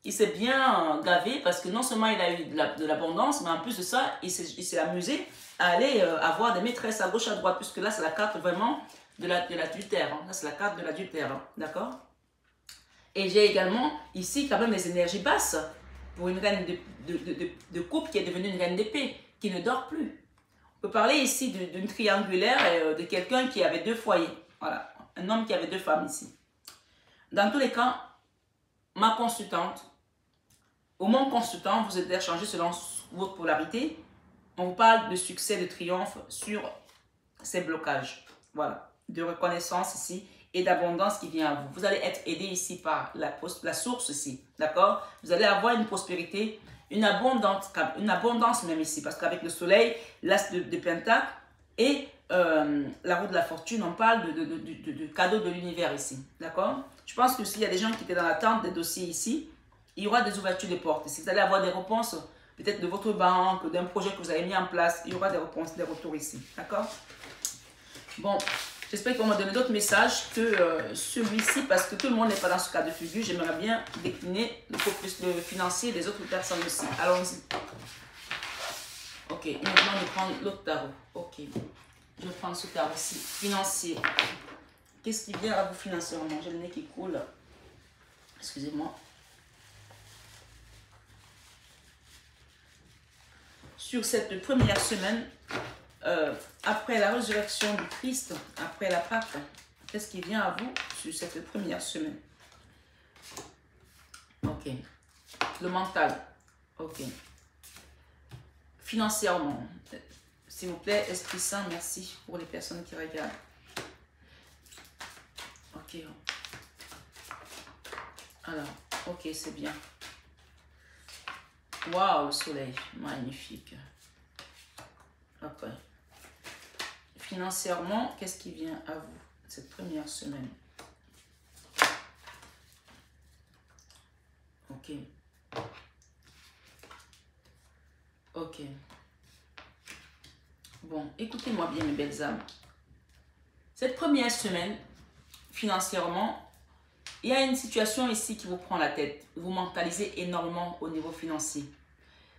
il s'est bien gavé parce que non seulement il a eu de l'abondance, mais en plus de ça, il s'est amusé à aller avoir des maîtresses à gauche, à droite, puisque là, c'est la carte vraiment de l'adultère. Hein. Là, c'est la carte de l'adultère, hein. D'accord? Et j'ai également ici quand même les énergies basses pour une reine de coupe qui est devenue une reine d'épée, qui ne dort plus. On peut parler ici d'une triangulaire et de quelqu'un qui avait 2 foyers. Voilà, un homme qui avait 2 femmes ici. Dans tous les cas, ma consultante ou mon consultant, vous êtes échangé selon votre polarité. On vous parle de succès, de triomphe sur ces blocages. Voilà, de reconnaissance ici et d'abondance qui vient à vous. Vous allez être aidé ici par la source ici, d'accord? Vous allez avoir une prospérité, une abondance même ici, parce qu'avec le soleil, l'as de Pentacle et la roue de la fortune, on parle de cadeau de l'univers ici, d'accord? Je pense que s'il y a des gens qui étaient dans l'attente des dossiers ici, il y aura des ouvertures de portes ici. Vous allez avoir des réponses peut-être de votre banque, d'un projet que vous avez mis en place, il y aura des réponses, des retours ici, d'accord? Bon, j'espère qu'on m'a donné d'autres messages que celui-ci, parce que tout le monde n'est pas dans ce cas de figure. J'aimerais bien décliner le focus financier des autres personnes aussi. Allons-y. Ok, maintenant je vais prendre l'autre tarot. Ok, je vais prendre ce tarot-ci. Financier. Qu'est-ce qui vient à vous financièrement? J'ai le nez qui coule. Excusez-moi. Sur cette première semaine, après la résurrection du Christ, après la Pâque, qu'est-ce qui vient à vous sur cette première semaine? Ok. Le mental. Ok. Financièrement, s'il vous plaît, Esprit Saint, merci pour les personnes qui regardent. Ok. Alors, ok, c'est bien. Waouh, le soleil, magnifique. Ok. Financièrement, qu'est-ce qui vient à vous cette première semaine? Ok. Ok. Bon, écoutez-moi bien, mes belles âmes. Cette première semaine, financièrement, il y a une situation ici qui vous prend la tête. Vous mentalisez énormément au niveau financier.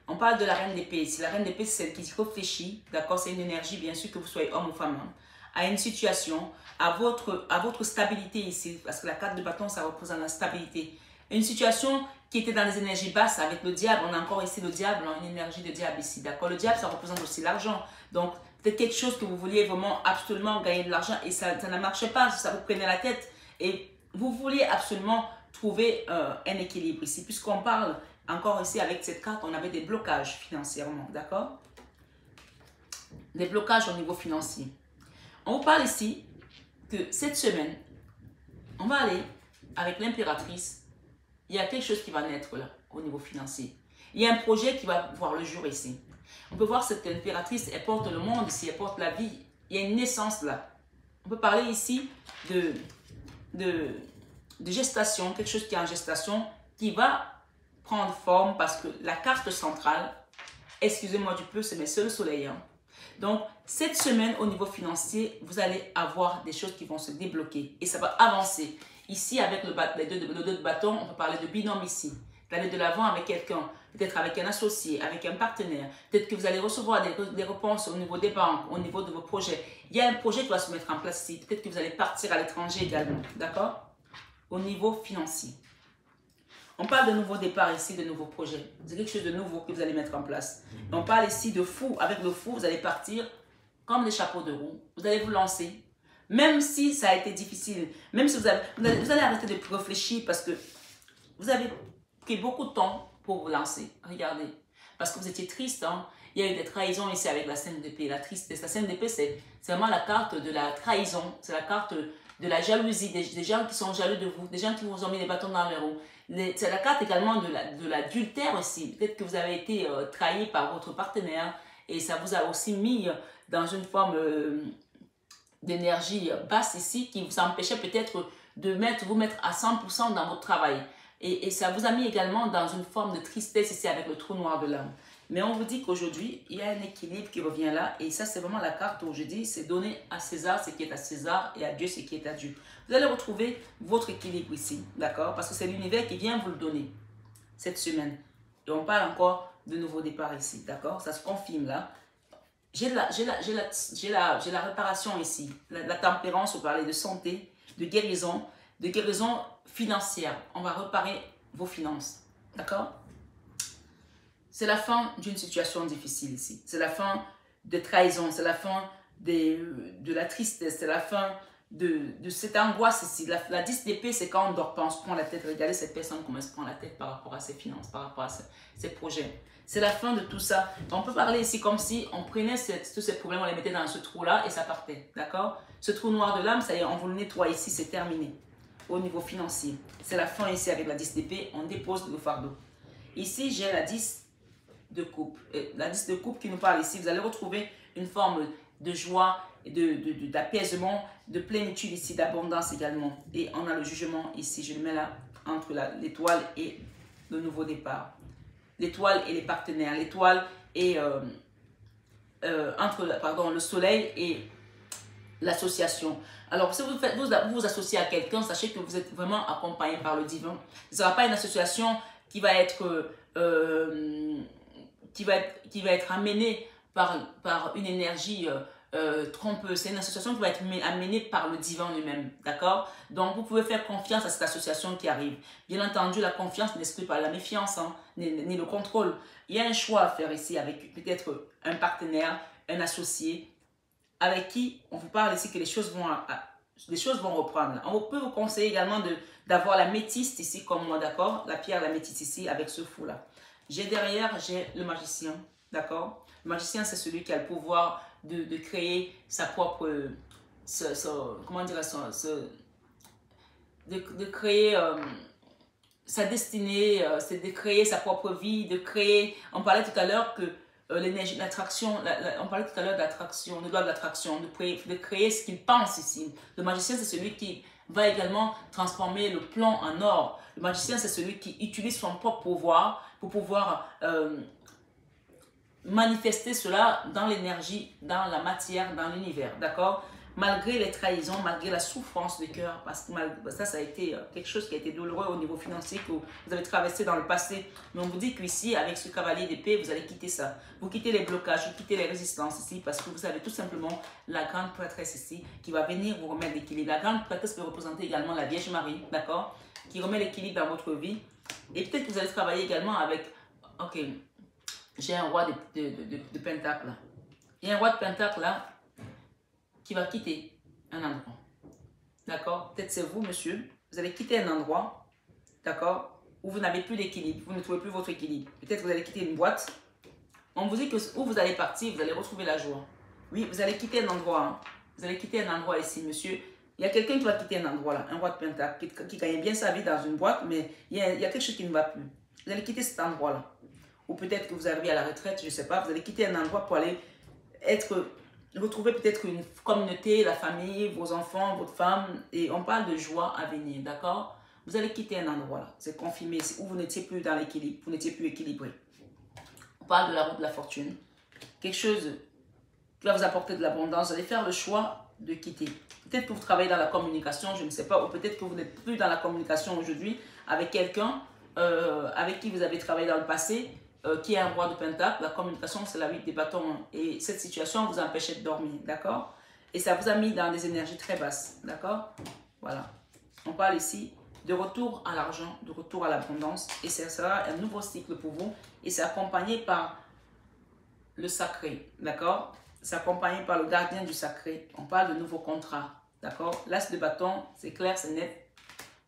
On parle de la reine d'épée ici. La reine d'épée, c'est celle qui réfléchit, d'accord? C'est une énergie, bien sûr, que vous soyez homme ou femme, hein, à une situation, à votre stabilité ici, parce que la carte de bâton, ça représente la stabilité. Une situation qui était dans les énergies basses avec le diable. On a encore ici le diable, une énergie de diable ici, d'accord? Le diable, ça représente aussi l'argent. Donc, peut-être quelque chose que vous vouliez vraiment absolument gagner de l'argent et ça ne marchait pas, ça vous prenait la tête. Et vous vouliez absolument trouver un équilibre ici, puisqu'on parle encore ici avec cette carte, on avait des blocages financièrement, d'accord? Des blocages au niveau financier. On vous parle ici que cette semaine, on va aller avec l'impératrice. Il y a quelque chose qui va naître là, au niveau financier. Il y a un projet qui va voir le jour ici. On peut voir cette impératrice, elle porte le monde ici, elle porte la vie. Il y a une naissance là. On peut parler ici de gestation, quelque chose qui est en gestation, qui va prendre forme parce que la carte centrale, excusez-moi du peu, c'est mes seuls soleils. Hein. Donc, cette semaine, au niveau financier, vous allez avoir des choses qui vont se débloquer et ça va avancer. Ici, avec le deux de bâton, on peut parler de binôme ici. D'aller de l'avant avec quelqu'un, peut-être avec un associé, avec un partenaire. Peut-être que vous allez recevoir des réponses au niveau des banques, au niveau de vos projets. Il y a un projet qui va se mettre en place ici. Peut-être que vous allez partir à l'étranger également. D'accord? Au niveau financier. On parle de nouveaux départs ici, de nouveaux projets. C'est quelque chose de nouveau que vous allez mettre en place. Et on parle ici de fou. Avec le fou, vous allez partir comme des chapeaux de roue. Vous allez vous lancer. Même si ça a été difficile, même si vous allez arrêter de réfléchir parce que vous avez pris beaucoup de temps pour vous lancer. Regardez, parce que vous étiez triste, hein. Il y a eu des trahisons ici avec la scène d'épée. La tristesse, la scène d'épée, c'est vraiment la carte de la trahison. C'est la carte de la jalousie, des gens qui sont jaloux de vous, des gens qui vous ont mis des bâtons dans les roues. C'est la carte également de l'adultère aussi. Peut-être que vous avez été trahi par votre partenaire et ça vous a aussi mis dans une forme d'énergie basse ici qui vous empêchait peut-être de vous mettre à 100% dans votre travail. Et ça vous a mis également dans une forme de tristesse ici avec le trou noir de l'âme. Mais on vous dit qu'aujourd'hui, il y a un équilibre qui revient là. Et ça, c'est vraiment la carte où je dis, c'est donner à César ce qui est à César et à Dieu ce qui est à Dieu. Vous allez retrouver votre équilibre ici, d'accord? Parce que c'est l'univers qui vient vous le donner cette semaine. Et on parle encore de nouveau départ ici, d'accord? Ça se confirme là. J'ai la réparation ici, la tempérance, on parlait de santé, de guérison financière. On va réparer vos finances, d'accord? C'est la fin d'une situation difficile ici. C'est la fin de trahison, c'est la fin de la tristesse, c'est la fin de cette angoisse ici. La 10 d'épée, c'est quand on dort pas, on se prend la tête. Regardez cette personne comment elle se prend la tête par rapport à ses finances, par rapport à ses projets. C'est la fin de tout ça. On peut parler ici comme si on prenait tous ces problèmes, on les mettait dans ce trou-là et ça partait. D'accord? Ce trou noir de l'âme, ça y est, on vous le nettoie ici, c'est terminé. Au niveau financier. C'est la fin ici avec la 10 d'épée, on dépose le fardeau. Ici, j'ai la 10 de coupe. La 10 de coupe qui nous parle ici, vous allez retrouver une forme de joie, d'apaisement, de plénitude ici, d'abondance également. Et on a le jugement ici, je le mets là, entre l'étoile et le nouveau départ. L'étoile et les partenaires, l'étoile et le soleil et l'association. Alors, si vous vous associez à quelqu'un, sachez que vous êtes vraiment accompagné par le divin. Ce ne sera pas une association qui va être amenée par une énergie trompeuse. C'est une association qui va être amenée par le divin lui-même, d'accord? Donc, vous pouvez faire confiance à cette association qui arrive. Bien entendu, la confiance n'exclut pas la méfiance, hein, ni le contrôle. Il y a un choix à faire ici avec peut-être un partenaire, un associé, avec qui on vous parle ici que les choses vont reprendre. On peut vous conseiller également d'avoir la métiste ici comme moi, d'accord? La pierre, la métiste ici avec ce fou-là. J'ai le magicien, d'accord? Le magicien, c'est celui qui a le pouvoir de créer sa propre, comment dire ça, de créer sa destinée, c'est de créer sa propre vie, de créer, on parlait tout à l'heure que l'énergie, l'attraction, on parlait tout à l'heure d'attraction, de loi de l'attraction, de créer ce qu'il pense ici. Le magicien, c'est celui qui va également transformer le plan en or. Le magicien, c'est celui qui utilise son propre pouvoir pour pouvoir manifester cela dans l'énergie, dans la matière, dans l'univers, d'accord? Malgré les trahisons, malgré la souffrance de cœur, parce que ça a été quelque chose qui a été douloureux au niveau financier que vous avez traversé dans le passé. Mais on vous dit qu'ici, avec ce cavalier d'épée, vous allez quitter ça. Vous quittez les blocages, vous quittez les résistances ici, parce que vous avez tout simplement la grande prêtresse ici qui va venir vous remettre l'équilibre. La grande prêtresse peut représenter également la Vierge Marie, d'accord? Qui remet l'équilibre dans votre vie. Et peut-être que vous allez travailler également avec, ok, j'ai un roi de pentacle là. Il y a un roi de pentacle là qui va quitter un endroit. D'accord? Peut-être c'est vous, monsieur. Vous allez quitter un endroit, d'accord? Où vous n'avez plus d'équilibre. Vous ne trouvez plus votre équilibre. Peut-être que vous allez quitter une boîte. On vous dit que où vous allez partir, vous allez retrouver la joie. Oui, vous allez quitter un endroit. Hein. Vous allez quitter un endroit ici, monsieur. Il y a quelqu'un qui va quitter un endroit là, un roi de pentacle, qui gagne bien sa vie dans une boîte, mais il y a quelque chose qui ne va plus. Vous allez quitter cet endroit là. Ou peut-être que vous arrivez à la retraite, je ne sais pas. Vous allez quitter un endroit pour aller retrouver peut-être une communauté, la famille, vos enfants, votre femme. Et on parle de joie à venir, d'accord? Vous allez quitter un endroit là. C'est confirmé où vous n'étiez plus dans l'équilibre. Vous n'étiez plus équilibré. On parle de la route de la fortune. Quelque chose qui va vous apporter de l'abondance. Vous allez faire le choix de quitter. Peut-être que vous travaillez dans la communication, je ne sais pas. Ou peut-être que vous n'êtes plus dans la communication aujourd'hui avec quelqu'un avec qui vous avez travaillé dans le passé. Qui est un roi de pentacle, la communication c'est la 8 des bâtons et cette situation vous empêchait de dormir, d'accord? Et ça vous a mis dans des énergies très basses, d'accord? Voilà, on parle ici de retour à l'argent, de retour à l'abondance et ça sera un nouveau cycle pour vous et c'est accompagné par le sacré, d'accord? C'est accompagné par le gardien du sacré, on parle de nouveaux contrats, D'accord? L'as de bâton, c'est clair, c'est net.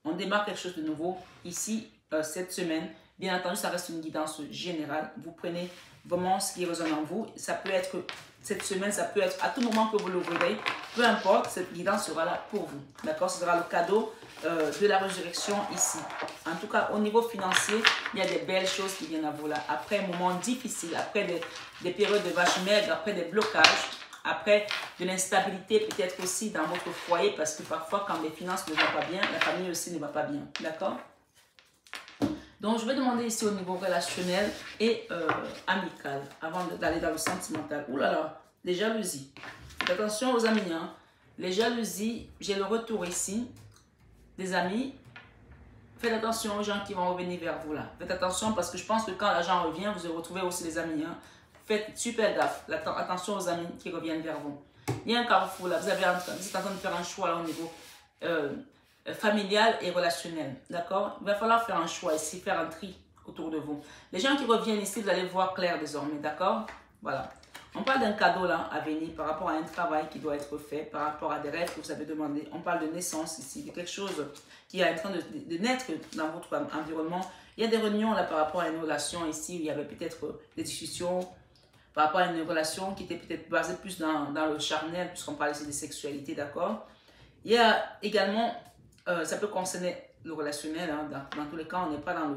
On démarre quelque chose de nouveau ici, cette semaine. Bien entendu, ça reste une guidance générale. Vous prenez vraiment ce qui résonne en vous. Ça peut être cette semaine, ça peut être à tout moment que vous l'ouvrirez. Peu importe, cette guidance sera là pour vous. D'accord? Ce sera le cadeau de la résurrection ici. En tout cas, au niveau financier, il y a des belles choses qui viennent à vous là. Après un moment difficile, après des périodes de vaches maigres, après des blocages, après de l'instabilité peut-être aussi dans votre foyer, parce que parfois quand les finances ne vont pas bien, la famille aussi ne va pas bien. D'accord? Donc, je vais demander ici au niveau relationnel et amical, avant d'aller dans le sentimental. Ouh là là, les jalousies. Faites attention aux amis. Hein. Les jalousies, j'ai le retour ici des amis. Faites attention aux gens qui vont revenir vers vous là. Faites attention parce que je pense que quand l'argent revient, vous allez retrouver aussi les amis. Hein. Faites super gaffe. Attention aux amis qui reviennent vers vous. Il y a un carrefour là. Vous êtes en train de faire un choix là au niveau familial et relationnel. D'accord? Il va falloir faire un choix ici, faire un tri autour de vous. Les gens qui reviennent ici, vous allez voir clair désormais. D'accord? Voilà. On parle d'un cadeau là à venir par rapport à un travail qui doit être fait, par rapport à des rêves que vous avez demandé. On parle de naissance ici, de quelque chose qui est en train de naître dans votre environnement. Il y a des réunions là par rapport à une relation ici où il y avait peut-être des discussions par rapport à une relation qui était peut-être basée plus dans le charnel, puisqu'on parle ici de sexualité, d'accord? Il y a également, ça peut concerner le relationnel, hein, dans tous les cas, on n'est pas dans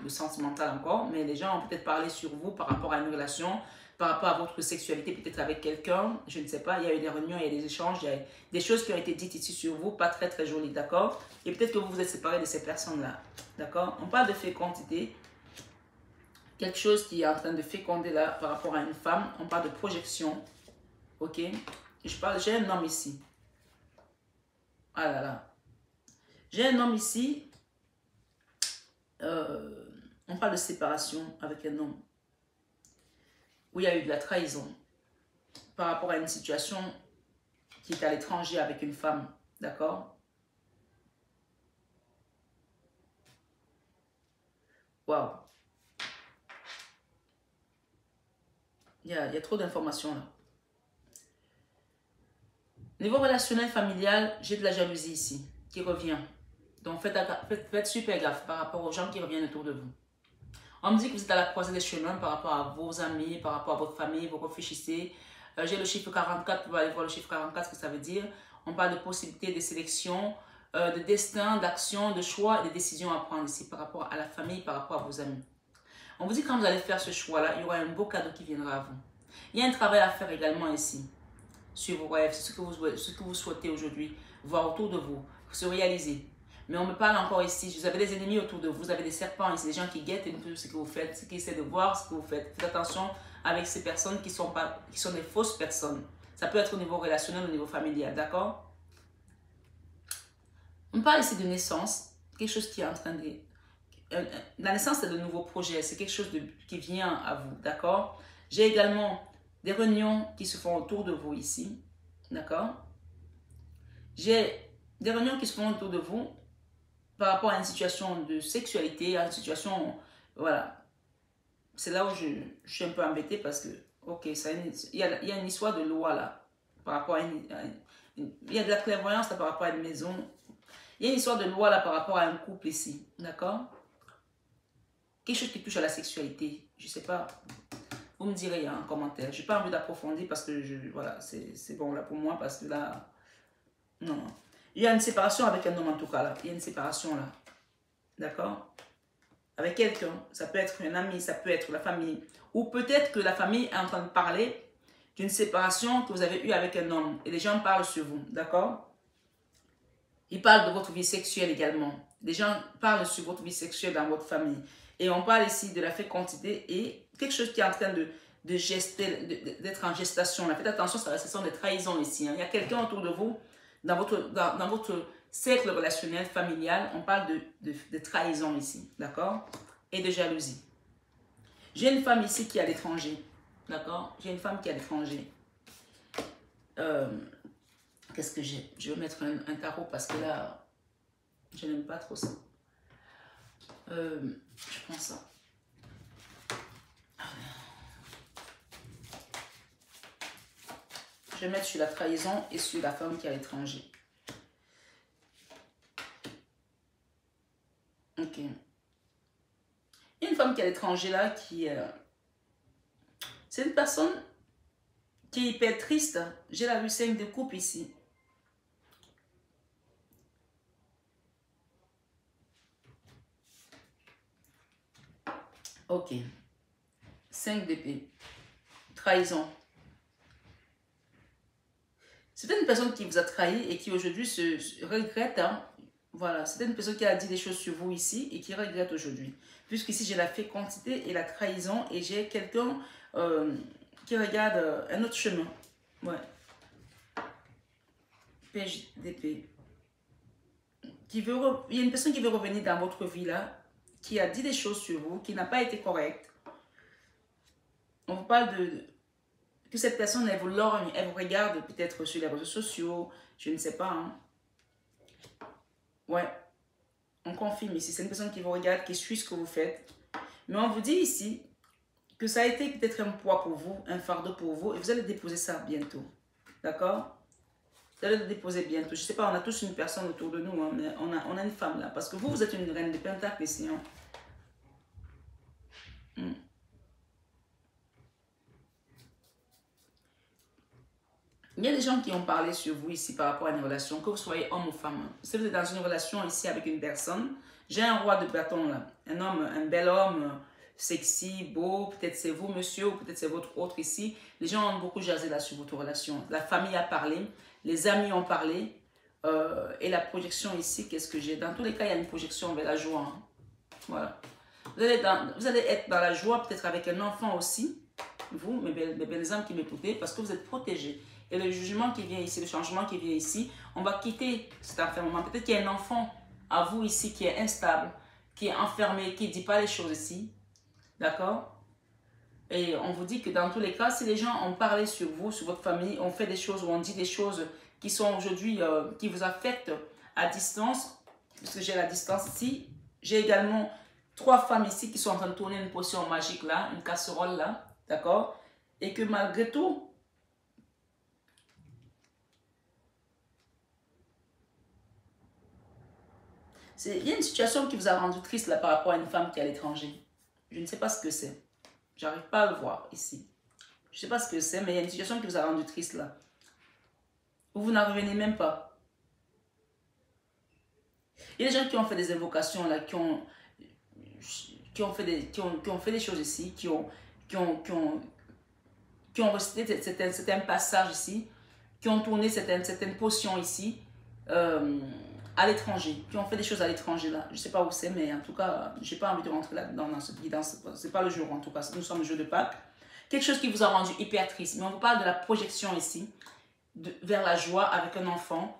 le sentimental encore, mais les gens ont peut-être parlé sur vous par rapport à une relation, par rapport à votre sexualité, peut-être avec quelqu'un, je ne sais pas, il y a eu des réunions, il y a des échanges, il y a des choses qui ont été dites ici sur vous, pas très très jolies, d'accord? Et peut-être que vous vous êtes séparés de ces personnes-là, d'accord? On parle de fécondité, quelque chose qui est en train de féconder là par rapport à une femme, on parle de projection, ok? J'ai un homme ici. Ah là là. J'ai un homme ici. On parle de séparation avec un homme. Où il y a eu de la trahison. Par rapport à une situation qui est à l'étranger avec une femme. D'accord? Waouh. Il y a trop d'informations là. Niveau relationnel familial, j'ai de la jalousie ici. Qui revient. Donc faites super gaffe par rapport aux gens qui reviennent autour de vous. On me dit que vous êtes à la croisée des chemins par rapport à vos amis, par rapport à votre famille, vous réfléchissez. J'ai le chiffre 44, vous pouvez aller voir le chiffre 44, ce que ça veut dire. On parle de possibilités, de sélection, de destin, d'action, de choix et de décisions à prendre ici par rapport à la famille, par rapport à vos amis. On vous dit que quand vous allez faire ce choix-là, il y aura un beau cadeau qui viendra à vous. Il y a un travail à faire également ici, sur vos rêves, ce que vous souhaitez aujourd'hui, voir autour de vous, se réaliser. Mais on me parle encore ici, vous avez des ennemis autour de vous, vous avez des serpents ici, des gens qui guettent ce que vous faites, qui essaient de voir ce que vous faites. Faites attention avec ces personnes qui sont des fausses personnes. Ça peut être au niveau relationnel, au niveau familial, d'accord? On parle ici de naissance, quelque chose qui est en train de... La naissance, c'est de nouveaux projets, c'est quelque chose qui vient à vous, d'accord? J'ai également des réunions qui se font autour de vous ici, d'accord? J'ai des réunions qui se font autour de vous par rapport à une situation de sexualité, à une situation, voilà. C'est là où je suis un peu embêtée parce que, ok, il y a une histoire de loi là, par rapport à il y a de la clairvoyance là, par rapport à une maison. Il y a une histoire de loi là par rapport à un couple ici, d'accord? Quelque chose qui touche à la sexualité, je sais pas. Vous me direz en commentaire. Je n'ai pas envie d'approfondir parce que, voilà, c'est bon là pour moi parce que là, non. Il y a une séparation avec un homme en tout cas là. Il y a une séparation là. D'accord? Avec quelqu'un. Ça peut être un ami, ça peut être la famille. Ou peut-être que la famille est en train de parler d'une séparation que vous avez eue avec un homme. Et les gens parlent sur vous. D'accord? Ils parlent de votre vie sexuelle également. Les gens parlent sur votre vie sexuelle dans votre famille. Et on parle ici de la fécondité et quelque chose qui est en train d'être en gestation. Faites attention, ce sont des trahisons ici. Il y a quelqu'un autour de vous, dans votre cercle relationnel, familial, on parle de trahison ici, d'accord? Et de jalousie. J'ai une femme ici qui est à l'étranger, d'accord? J'ai une femme qui est à l'étranger. Qu'est-ce que j'ai? Je vais mettre un tarot parce que là, je n'aime pas trop ça. Je prends ça. Je vais mettre sur la trahison et sur la femme qui est à l'étranger. Ok. Il y a une femme qui est à l'étranger là, qui... c'est une personne qui est hyper triste. J'ai la vue 5 de coupe ici. Ok. 5 d'épée. Trahison. C'était une personne qui vous a trahi et qui aujourd'hui se regrette. Hein. Voilà, c'était une personne qui a dit des choses sur vous ici et qui regrette aujourd'hui. Puisqu'ici, j'ai la fécondité et la trahison et j'ai quelqu'un qui regarde un autre chemin. Ouais. Page d'épée. Il y a une personne qui veut revenir dans votre vie là, qui a dit des choses sur vous, qui n'a pas été correcte. On vous parle que cette personne, elle vous lorgne, elle vous regarde peut-être sur les réseaux sociaux, je ne sais pas. Hein. Ouais, on confirme ici, c'est une personne qui vous regarde, qui suit ce que vous faites. Mais on vous dit ici que ça a été peut-être un poids pour vous, un fardeau pour vous, et vous allez déposer ça bientôt. D'accord? Vous allez le déposer bientôt. Je ne sais pas, on a tous une personne autour de nous, hein, mais on a une femme là. Parce que vous, vous êtes une reine de Pentacle ici. Hein. Il y a des gens qui ont parlé sur vous ici par rapport à une relation, que vous soyez homme ou femme. Si vous êtes dans une relation ici avec une personne, j'ai un roi de bâton là, un homme, un bel homme, sexy, beau, peut-être c'est vous monsieur, ou peut-être c'est votre autre ici. Les gens ont beaucoup jasé là sur votre relation. La famille a parlé, les amis ont parlé, et la projection ici, qu'est-ce que j'ai? Dans tous les cas, il y a une projection vers la joie. Hein. Voilà. Vous allez être dans la joie, peut-être avec un enfant aussi, vous, mes belles âmes qui m'écoutez, parce que vous êtes protégés. Et le jugement qui vient ici, le changement qui vient ici, on va quitter cet enfermement. Peut-être qu'il y a un enfant à vous ici qui est instable, qui est enfermé, qui ne dit pas les choses ici. D'accord? Et on vous dit que dans tous les cas, si les gens ont parlé sur vous, sur votre famille, ont fait des choses ou ont dit des choses qui sont aujourd'hui, qui vous affectent à distance, parce que j'ai la distance ici, j'ai également 3 femmes ici qui sont en train de tourner une potion magique là, une casserole là, d'accord? Et que malgré tout, il y a une situation qui vous a rendu triste là par rapport à une femme qui est à l'étranger. Je ne sais pas ce que c'est. J'arrive pas à le voir ici. Je ne sais pas ce que c'est, mais il y a une situation qui vous a rendu triste là. Où vous n'en revenez même pas. Il y a des gens qui ont fait des invocations là, qui ont fait des choses ici, qui ont recité certains passages ici, qui ont tourné certaines potions ici. À l'étranger, qui ont fait des choses à l'étranger là. Je ne sais pas où c'est, mais en tout cas, je n'ai pas envie de rentrer là-dedans dans cette guidance. Ce n'est pas le jour en tout cas, nous sommes le jour de Pâques. Quelque chose qui vous a rendu hyper triste. Mais on vous parle de la projection ici, vers la joie avec un enfant.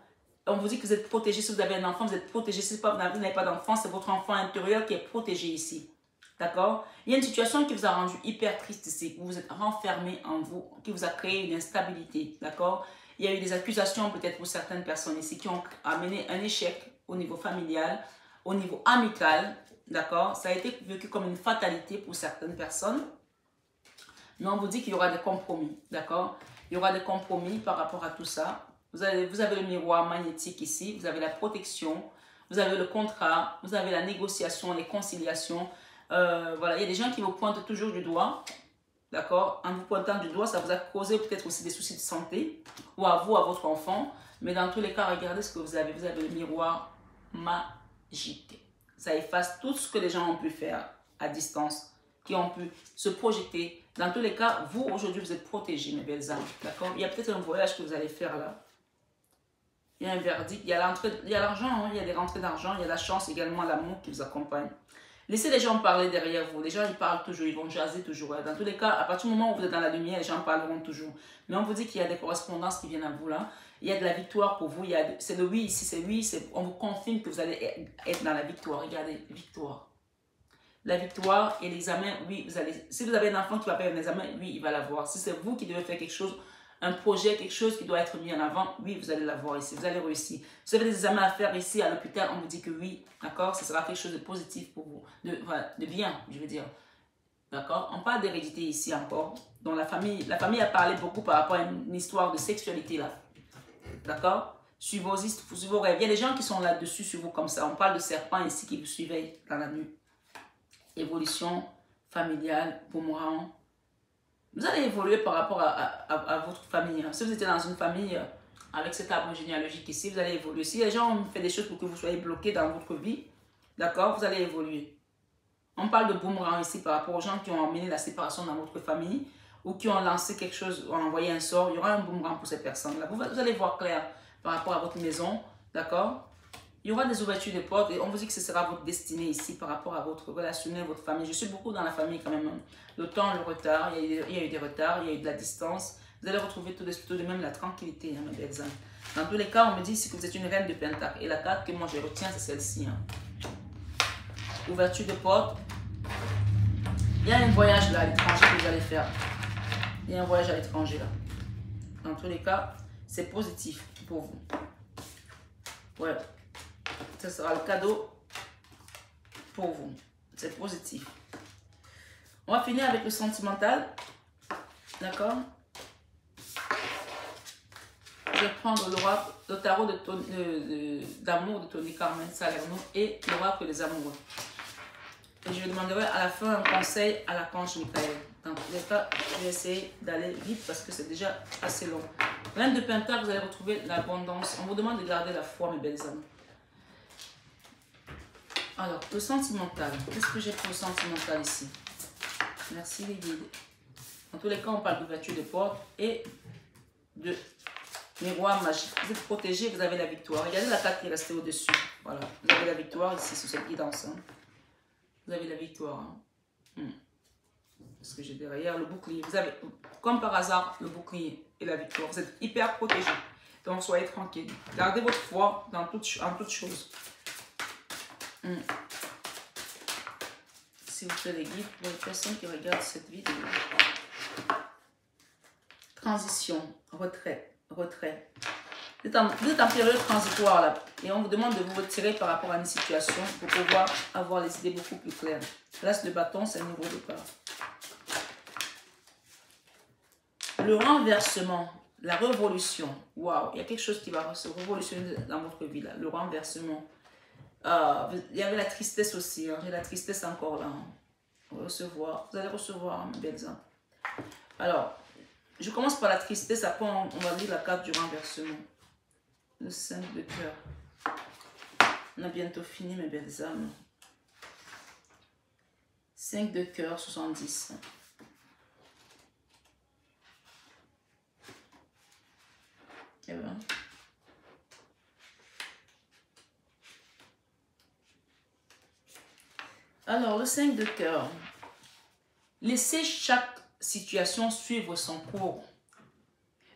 On vous dit que vous êtes protégé. Si vous avez un enfant, vous êtes protégé. Si vous n'avez pas d'enfant, c'est votre enfant intérieur qui est protégé ici. D'accord? Il y a une situation qui vous a rendu hyper triste ici. Vous êtes renfermé en vous, qui vous a créé une instabilité. D'accord? Il y a eu des accusations peut-être pour certaines personnes ici qui ont amené un échec au niveau familial, au niveau amical, d'accord? Ça a été vécu comme une fatalité pour certaines personnes. Mais on vous dit qu'il y aura des compromis, d'accord? Il y aura des compromis par rapport à tout ça. Vous avez le miroir magnétique ici, vous avez la protection, vous avez le contrat, vous avez la négociation, les conciliations. Voilà, il y a des gens qui vous pointent toujours du doigt. D'accord? En vous pointant du doigt, ça vous a causé peut-être aussi des soucis de santé, ou à vous, à votre enfant. Mais dans tous les cas, regardez ce que vous avez. Vous avez le miroir magique. Ça efface tout ce que les gens ont pu faire à distance, qui ont pu se projeter. Dans tous les cas, vous, aujourd'hui, vous êtes protégés, mes belles âmes. D'accord? Il y a peut-être un voyage que vous allez faire là. Il y a un verdict. Il y a l'argent, hein, il y a des rentrées d'argent, il y a la chance également, l'amour qui vous accompagne. Laissez les gens parler derrière vous. Les gens, ils parlent toujours, ils vont jaser toujours. Dans tous les cas, à partir du moment où vous êtes dans la lumière, les gens parleront toujours. Mais on vous dit qu'il y a des correspondances qui viennent à vous là. Il y a de la victoire pour vous. C'est le oui ici, c'est oui. On vous confirme que vous allez être dans la victoire. Regardez, victoire. La victoire et l'examen, oui, vous allez. Si vous avez un enfant qui va faire un examen, oui, il va l'avoir. Si c'est vous qui devez faire quelque chose, un projet, quelque chose qui doit être mis en avant, oui, vous allez l'avoir ici, vous allez réussir. Si vous avez des examens à faire ici à l'hôpital, on vous dit que oui, d'accord, ce sera quelque chose de positif pour vous, de bien, je veux dire. D'accord? On parle d'hérédité ici encore. Donc la famille a parlé beaucoup par rapport à une histoire de sexualité là. D'accord? sur vos rêves. Il y a des gens qui sont là-dessus sur vous comme ça. On parle de serpents ici qui vous suivaient dans la nuit. Évolution familiale, boomerang. Vous allez évoluer par rapport à votre famille. Si vous étiez dans une famille avec cet arbre généalogique ici, vous allez évoluer. Si les gens ont fait des choses pour que vous soyez bloqués dans votre vie, d'accord, vous allez évoluer. On parle de boomerang ici par rapport aux gens qui ont amené la séparation dans votre famille ou qui ont lancé quelque chose, ont envoyé un sort. Il y aura un boomerang pour ces personnes-là. Vous allez voir clair par rapport à votre maison, d'accord? Il y aura des ouvertures de portes et on vous dit que ce sera votre destinée ici par rapport à votre relationnel, votre famille. Je suis beaucoup dans la famille quand même. Le temps, le retard, il y a eu des retards, il y a eu de la distance. Vous allez retrouver tout de même la tranquillité, hein, mes belles âmes. Dans tous les cas, on me dit que vous êtes une reine de Pentacle. Et la carte que moi je retiens, c'est celle-ci. Hein. Ouverture de porte. Il y a un voyage là à l'étranger que vous allez faire. Il y a un voyage à l'étranger là. Dans tous les cas, c'est positif pour vous. Ouais. Ce sera le cadeau pour vous. C'est positif. On va finir avec le sentimental. D'accord? Je vais prendre le tarot d'amour de Tony Carmen Salerno et l'oracle des amoureux. Et je demanderai à la fin un conseil à l'archange Michael. Dans tous les cas, je vais essayer d'aller vite parce que c'est déjà assez long. Reine de Pentacle, vous allez retrouver l'abondance. On vous demande de garder la foi, mes belles âmes. Alors, le sentimental. Qu'est-ce que j'ai pour le sentimental ici? Merci les guides. Dans tous les cas, on parle d'ouverture de porte et de miroir magique. Vous êtes protégé, vous avez la victoire. Regardez la carte qui est restée au-dessus. Voilà, vous avez la victoire ici sur cette guidance. Hein. Vous avez la victoire. Hein. Ce que j'ai derrière, le bouclier. Vous avez, comme par hasard, le bouclier et la victoire. Vous êtes hyper protégé. Donc, soyez tranquille. Gardez votre foi en toutes choses. S'il vous plaît, les guides, pour les personnes qui regardent cette vidéo. Transition, retrait. Vous êtes en période transitoire là. Et on vous demande de vous retirer par rapport à une situation pour pouvoir avoir les idées beaucoup plus claires. L'as de bâton, c'est un nouveau départ. Le renversement, la révolution. Waouh, il y a quelque chose qui va se révolutionner dans votre vie là. Le renversement. Il y avait la tristesse aussi. Hein. J'ai la tristesse encore là. Hein. Vous allez recevoir, mes belles âmes. Alors, je commence par la tristesse. Après, on va lire la carte du renversement. Le 5 de cœur. On a bientôt fini, mes belles âmes. 5 de cœur, 70. Et bien. Alors, le 5 de cœur. Laissez chaque situation suivre son cours.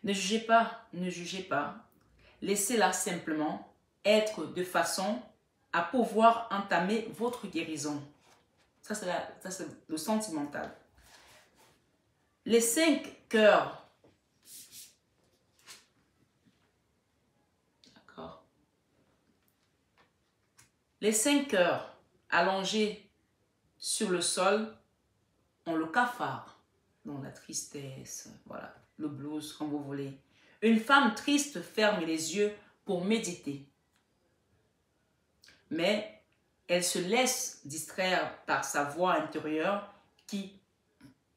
Ne jugez pas, ne jugez pas. Laissez-la simplement être de façon à pouvoir entamer votre guérison. Ça, c'est le sentimental. Les 5 cœurs. D'accord. Les 5 cœurs allongés sur le sol ont le cafard, donc la tristesse, voilà, le blues, comme vous voulez. Une femme triste ferme les yeux pour méditer. Mais elle se laisse distraire par sa voix intérieure qui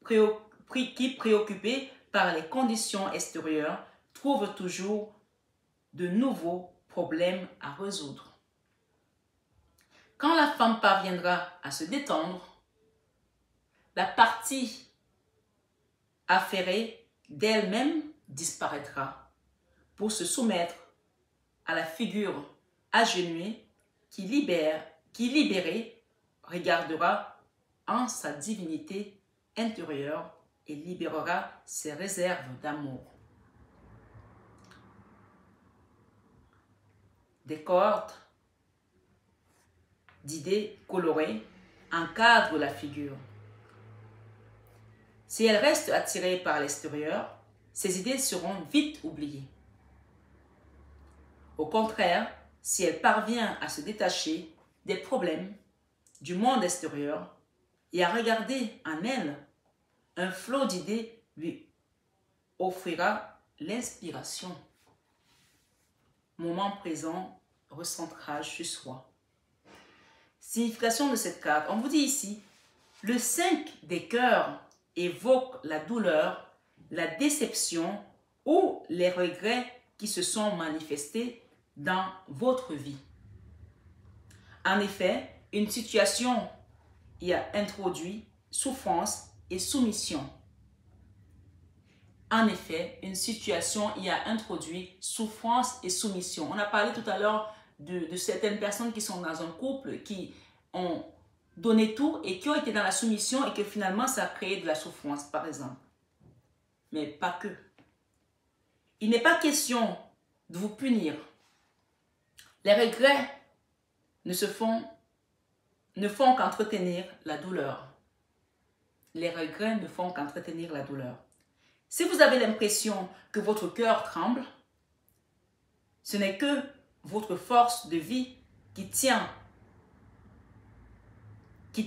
préoccupée par les conditions extérieures, trouve toujours de nouveaux problèmes à résoudre. Quand la femme parviendra à se détendre, la partie affairée d'elle-même disparaîtra pour se soumettre à la figure agenouillée qui libérée regardera en sa divinité intérieure et libérera ses réserves d'amour. Des cohortes d'idées colorées encadrent la figure. Si elle reste attirée par l'extérieur, ses idées seront vite oubliées. Au contraire, si elle parvient à se détacher des problèmes du monde extérieur et à regarder en elle, un flot d'idées lui offrira l'inspiration. moment présent, recentrage sur soi. Signification de cette carte. On vous dit ici, le 5 des cœurs évoque la douleur, la déception ou les regrets qui se sont manifestés dans votre vie. En effet, une situation y a introduit souffrance et soumission. En effet, une situation y a introduit souffrance et soumission. On a parlé tout à l'heure de certaines personnes qui sont dans un couple, qui ont donné tout et qui ont été dans la soumission et que finalement ça a créé de la souffrance, par exemple. Mais pas que. Il n'est pas question de vous punir. Les regrets ne font qu'entretenir la douleur. Les regrets ne font qu'entretenir la douleur. Si vous avez l'impression que votre cœur tremble, ce n'est que votre force de vie qui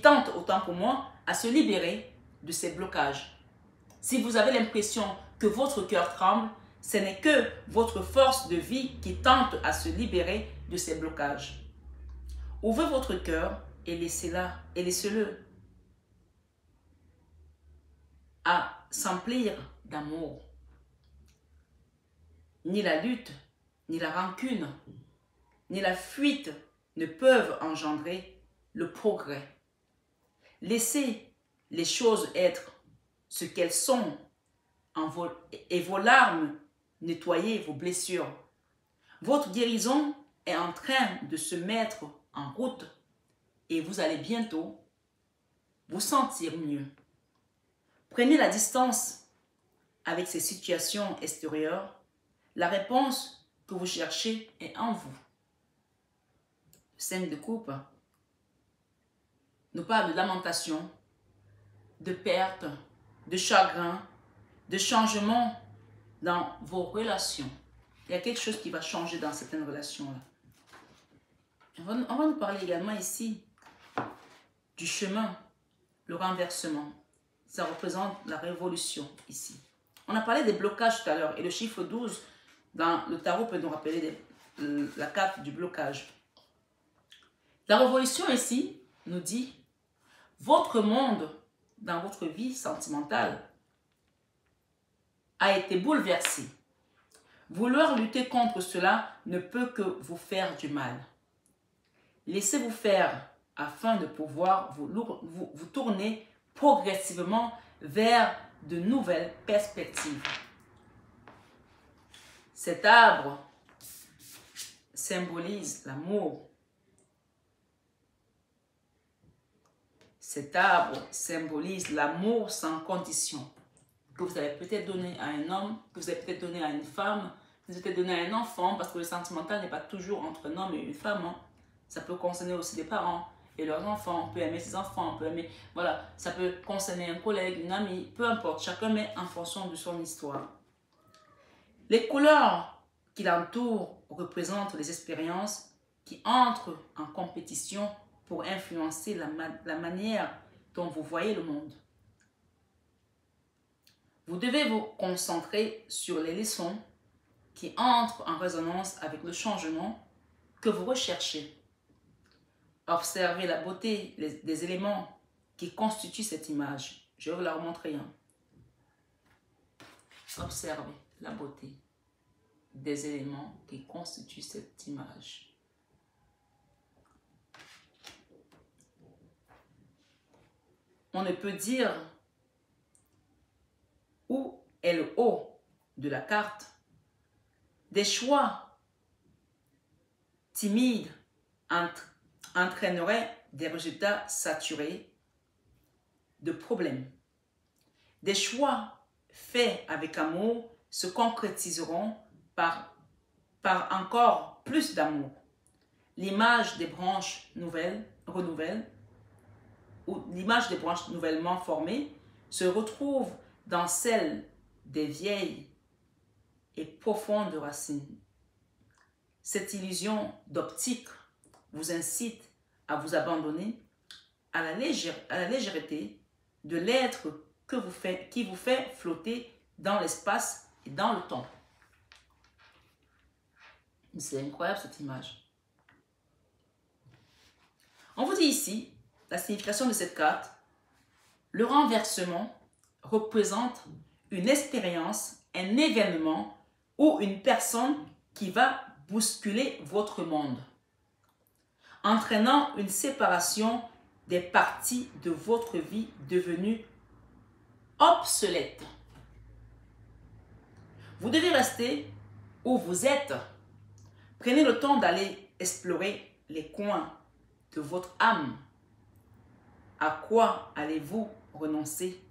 tente autant pour moi à se libérer de ces blocages. Si vous avez l'impression que votre cœur tremble, ce n'est que votre force de vie qui tente à se libérer de ces blocages. Ouvrez votre cœur et laissez-le à s'emplir d'amour. Ni la lutte, ni la rancune, ni la fuite ne peuvent engendrer le progrès. Laissez les choses être ce qu'elles sont et vos larmes nettoyer vos blessures. Votre guérison est en train de se mettre en route et vous allez bientôt vous sentir mieux. Prenez la distance avec ces situations extérieures. La réponse que vous cherchez est en vous. 5 de coupe nous parle de lamentation, de perte, de chagrin, de changement dans vos relations. Il y a quelque chose qui va changer dans certaines relations-là. On va nous parler également ici du chemin, le renversement. Ça représente la révolution ici. On a parlé des blocages tout à l'heure et le chiffre 12 dans le tarot peut nous rappeler la carte du blocage. La révolution ici nous dit votre monde dans votre vie sentimentale a été bouleversé. Vouloir lutter contre cela ne peut que vous faire du mal. Laissez-vous faire afin de pouvoir vous tourner progressivement vers de nouvelles perspectives. Cet arbre symbolise l'amour. Cet arbre symbolise l'amour sans condition que vous avez peut-être donné à un homme, que vous avez peut-être donné à une femme, que vous avez peut-être donné à un enfant, parce que le sentimental n'est pas toujours entre un homme et une femme. Hein. Ça peut concerner aussi des parents et leurs enfants. On peut aimer ses enfants, on peut aimer... Voilà, ça peut concerner un collègue, une amie, peu importe. Chacun met en fonction de son histoire. Les couleurs qui l'entourent représentent les expériences qui entrent en compétition pour influencer la manière dont vous voyez le monde. Vous devez vous concentrer sur les leçons qui entrent en résonance avec le changement que vous recherchez. Observez la beauté des éléments qui constituent cette image. Je vais vous la remontrer. Observez la beauté des éléments qui constituent cette image. On ne peut dire où est le haut de la carte. Des choix timides entraîneraient des résultats saturés de problèmes. Des choix faits avec amour se concrétiseront par encore plus d'amour. L'image des branches l'image des branches nouvellement formées se retrouve dans celle des vieilles et profondes racines. Cette illusion d'optique vous incite à vous abandonner à la légèreté de l'être qui vous fait flotter dans l'espace et dans le temps. C'est incroyable cette image. On vous dit ici, la signification de cette carte, le renversement représente une expérience, un événement ou une personne qui va bousculer votre monde, entraînant une séparation des parties de votre vie devenues obsolètes. Vous devez rester où vous êtes. Prenez le temps d'aller explorer les coins de votre âme. À quoi allez-vous renoncer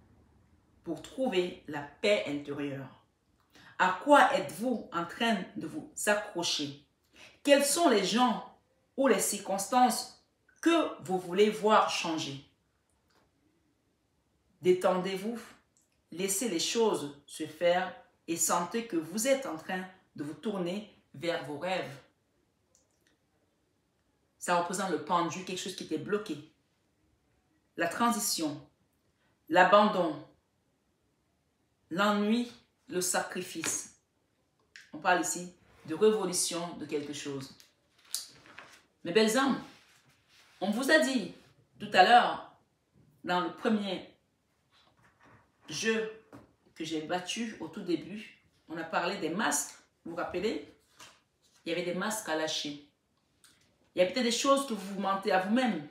pour trouver la paix intérieure? À quoi êtes-vous en train de vous accrocher? Quels sont les gens ou les circonstances que vous voulez voir changer? Détendez-vous, laissez les choses se faire et sentez que vous êtes en train de vous tourner vers vos rêves. Ça représente le pendu, quelque chose qui était bloqué. La transition, l'abandon, l'ennui, le sacrifice. On parle ici de révolution de quelque chose. Mes belles âmes, on vous a dit tout à l'heure, dans le premier jeu que j'ai battu au tout début, on a parlé des masques. Vous vous rappelez? Il y avait des masques à lâcher. Il y a peut-être des choses que vous mentez à vous-même.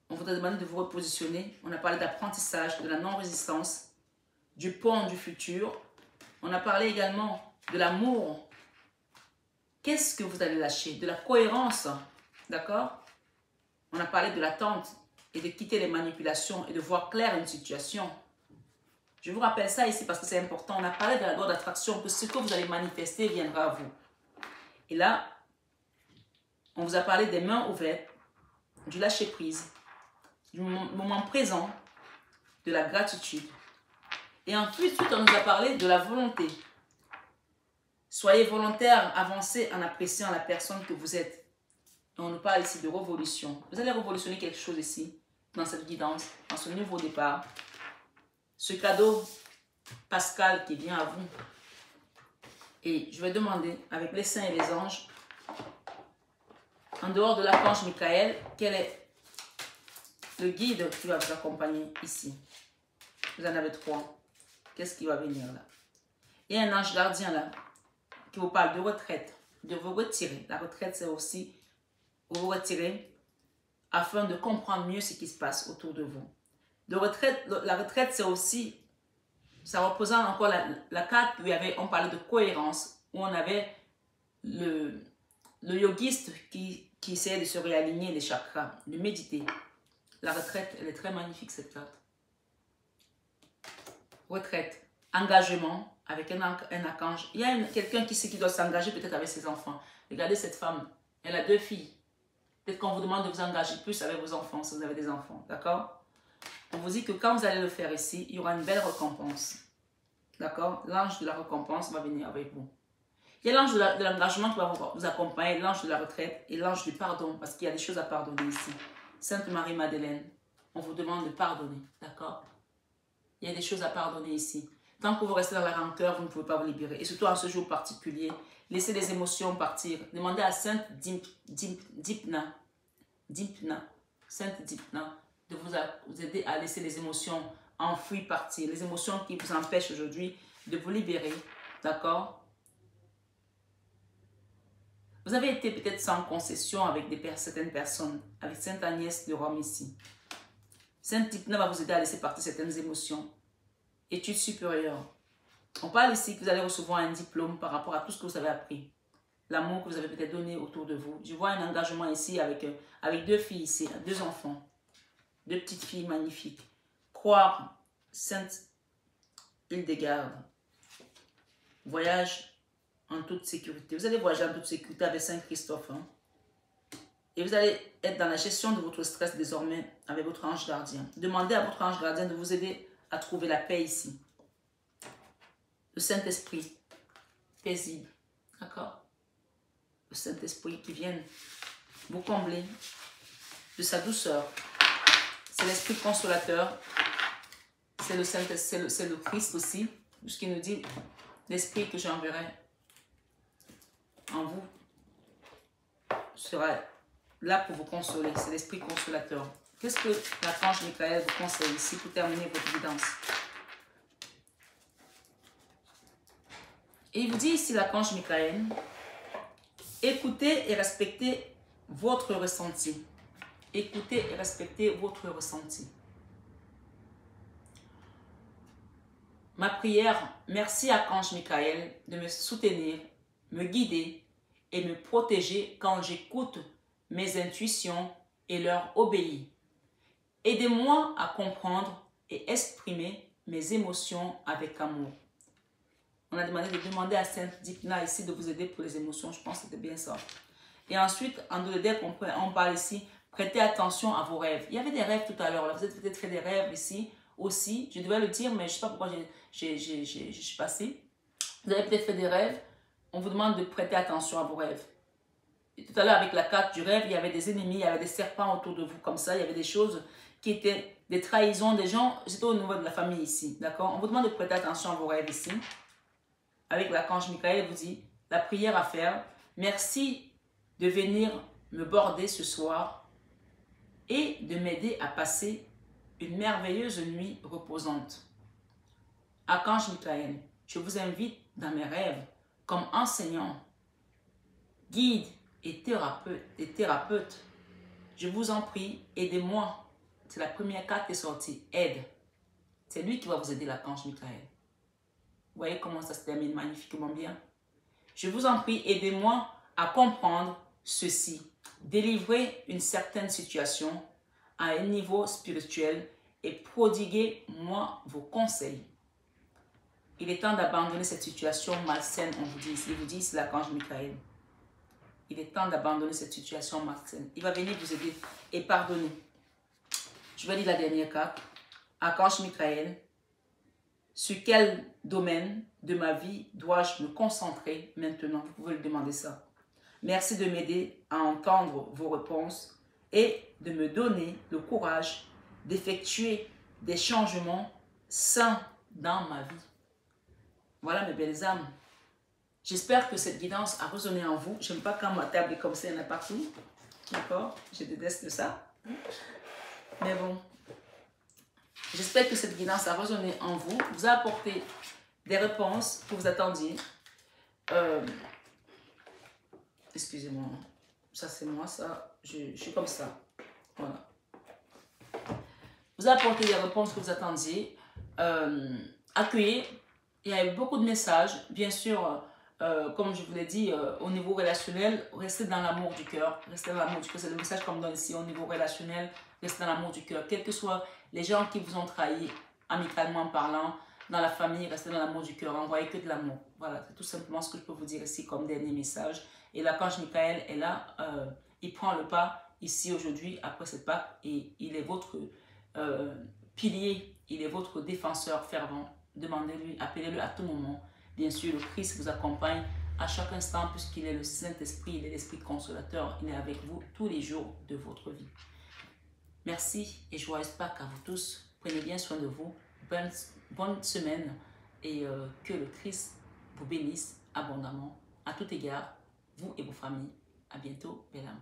On vous a demandé de vous repositionner. On a parlé d'apprentissage, de la non-résistance, du pont du futur. On a parlé également de l'amour. Qu'est-ce que vous allez lâcher? De la cohérence, d'accord? On a parlé de l'attente et de quitter les manipulations et de voir clair une situation. Je vous rappelle ça ici parce que c'est important. On a parlé de la loi d'attraction, que ce que vous allez manifester viendra à vous. Et là, on vous a parlé des mains ouvertes, du lâcher-prise, du moment présent, de la gratitude. Et ensuite, on nous a parlé de la volonté. Soyez volontaire, avancez en appréciant la personne que vous êtes. Et on nous parle ici de révolution. Vous allez révolutionner quelque chose ici, dans cette guidance, dans ce nouveau départ. Ce cadeau pascal qui vient à vous. Et je vais demander, avec les saints et les anges, en dehors de l'archange Michael, quel est le guide qui va vous accompagner ici? Vous en avez 3. Qu'est-ce qui va venir là? Il y a un ange gardien là, qui vous parle de retraite, de vous retirer. La retraite, c'est aussi vous retirer afin de comprendre mieux ce qui se passe autour de vous. La retraite, c'est aussi, ça représente encore la carte où on parlait de cohérence, où on avait le yogiste qui essayait de se réaligner les chakras, de méditer. La retraite, elle est très magnifique cette carte. Retraite, engagement avec un archange. Il y a quelqu'un qui doit s'engager peut-être avec ses enfants. Regardez cette femme, elle a 2 filles. Peut-être qu'on vous demande de vous engager plus avec vos enfants si vous avez des enfants, d'accord? On vous dit que quand vous allez le faire ici, il y aura une belle récompense. D'accord? L'ange de la récompense va venir avec vous. Il y a l'ange de l'engagement qui va vous accompagner, l'ange de la retraite et l'ange du pardon, parce qu'il y a des choses à pardonner ici. Sainte Marie-Madeleine, on vous demande de pardonner, d'accord? Il y a des choses à pardonner ici. Tant que vous restez dans la rancœur, vous ne pouvez pas vous libérer. Et surtout en ce jour particulier, laissez les émotions partir. Demandez à Sainte Dipna, Sainte Dipna, de vous aider à laisser les émotions enfouies partir. Les émotions qui vous empêchent aujourd'hui de vous libérer, d'accord? Vous avez été peut-être sans concession avec certaines personnes, avec Sainte Agnès de Rome ici. Sainte Dipna va vous aider à laisser partir certaines émotions. Études supérieures. On parle ici que vous allez recevoir un diplôme par rapport à tout ce que vous avez appris. L'amour que vous avez peut-être donné autour de vous. Je vois un engagement ici avec 2 filles ici, 2 enfants. 2 petites filles magnifiques. Croire Sainte Hildegarde. Voyage en toute sécurité. Vous allez voyager en toute sécurité avec Saint Christophe. Hein? Et vous allez être dans la gestion de votre stress désormais avec votre ange gardien. Demandez à votre ange gardien de vous aider à trouver la paix ici. Le Saint-Esprit, paisible. D'accord? Le Saint-Esprit qui vient vous combler de sa douceur. C'est l'Esprit consolateur. C'est le Christ aussi. Ce qui nous dit l'Esprit que j'enverrai en vous sera là pour vous consoler. C'est l'esprit consolateur. Qu'est-ce que l'archange Michael vous conseille ici pour terminer votre guidance? Et il vous dit ici, l'archange Michael, écoutez et respectez votre ressenti. Écoutez et respectez votre ressenti. Ma prière, merci archange Michael de me soutenir, me guider et me protéger quand j'écoute mes intuitions et leur obéis. Aidez-moi à comprendre et exprimer mes émotions avec amour. On a demandé de demander à Sainte Dipna ici de vous aider pour les émotions. Je pense que c'était bien ça. Et ensuite, en deux deck, on parle ici, prêtez attention à vos rêves. Il y avait des rêves tout à l'heure. Vous avez peut-être fait des rêves ici aussi. Je devais le dire, mais je ne sais pas pourquoi je suis passée. Vous avez peut-être fait des rêves. On vous demande de prêter attention à vos rêves. Et tout à l'heure, avec la carte du rêve, il y avait des ennemis, il y avait des serpents autour de vous comme ça. Il y avait des choses qui étaient des trahisons des gens. C'était au niveau de la famille ici. D'accord? On vous demande de prêter attention à vos rêves ici. Avec l'archange Michael, vous dit la prière à faire. Merci de venir me border ce soir et de m'aider à passer une merveilleuse nuit reposante. Archange Michael, je vous invite dans mes rêves comme enseignant, guide et thérapeute. Je vous en prie, aidez-moi. C'est la première carte qui est sortie, aide. C'est lui qui va vous aider, l'archange Michael. Vous voyez comment ça se termine magnifiquement bien. Je vous en prie, aidez-moi à comprendre ceci. Délivrez une certaine situation à un niveau spirituel et prodiguez-moi vos conseils. Il est temps d'abandonner cette situation malsaine, on vous dit. Il vous dit, c'est l'archange Michael. Il est temps d'abandonner cette situation malsaine. Il va venir vous aider et pardonner. Je vais lire la dernière carte. Archange Michael. Sur quel domaine de ma vie dois-je me concentrer maintenant? Vous pouvez le demander ça. Merci de m'aider à entendre vos réponses et de me donner le courage d'effectuer des changements sains dans ma vie. Voilà mes belles âmes. J'espère que cette guidance a résonné en vous. Je n'aime pas quand ma table est comme ça, il y en a partout. D'accord? Je déteste ça. Mais bon. J'espère que cette guidance a résonné en vous, vous a apporté des réponses que vous attendiez. Excusez-moi, ça c'est moi, ça, je suis comme ça. Voilà. Vous a apporté des réponses que vous attendiez. Accueillez, il y a eu beaucoup de messages. Bien sûr, comme je vous l'ai dit, au niveau relationnel, restez dans l'amour du cœur. Restez dans l'amour du cœur, c'est le message qu'on me donne ici au niveau relationnel. Restez dans l'amour du cœur, quels que soient les gens qui vous ont trahi, amicalement parlant, dans la famille, restez dans l'amour du cœur, envoyez que de l'amour. Voilà, c'est tout simplement ce que je peux vous dire ici comme dernier message. Et l'archange Michael est là, il prend le pas ici aujourd'hui, après cette Pâque, et il est votre pilier, il est votre défenseur fervent. Demandez-lui, appelez-le à tout moment. Bien sûr, le Christ vous accompagne à chaque instant, puisqu'il est le Saint-Esprit, il est l'Esprit consolateur, il est avec vous tous les jours de votre vie. Merci et joyeuse Pâques à vous tous. Prenez bien soin de vous. Bonne semaine et que le Christ vous bénisse abondamment à tout égard, vous et vos familles. À bientôt, belle âme.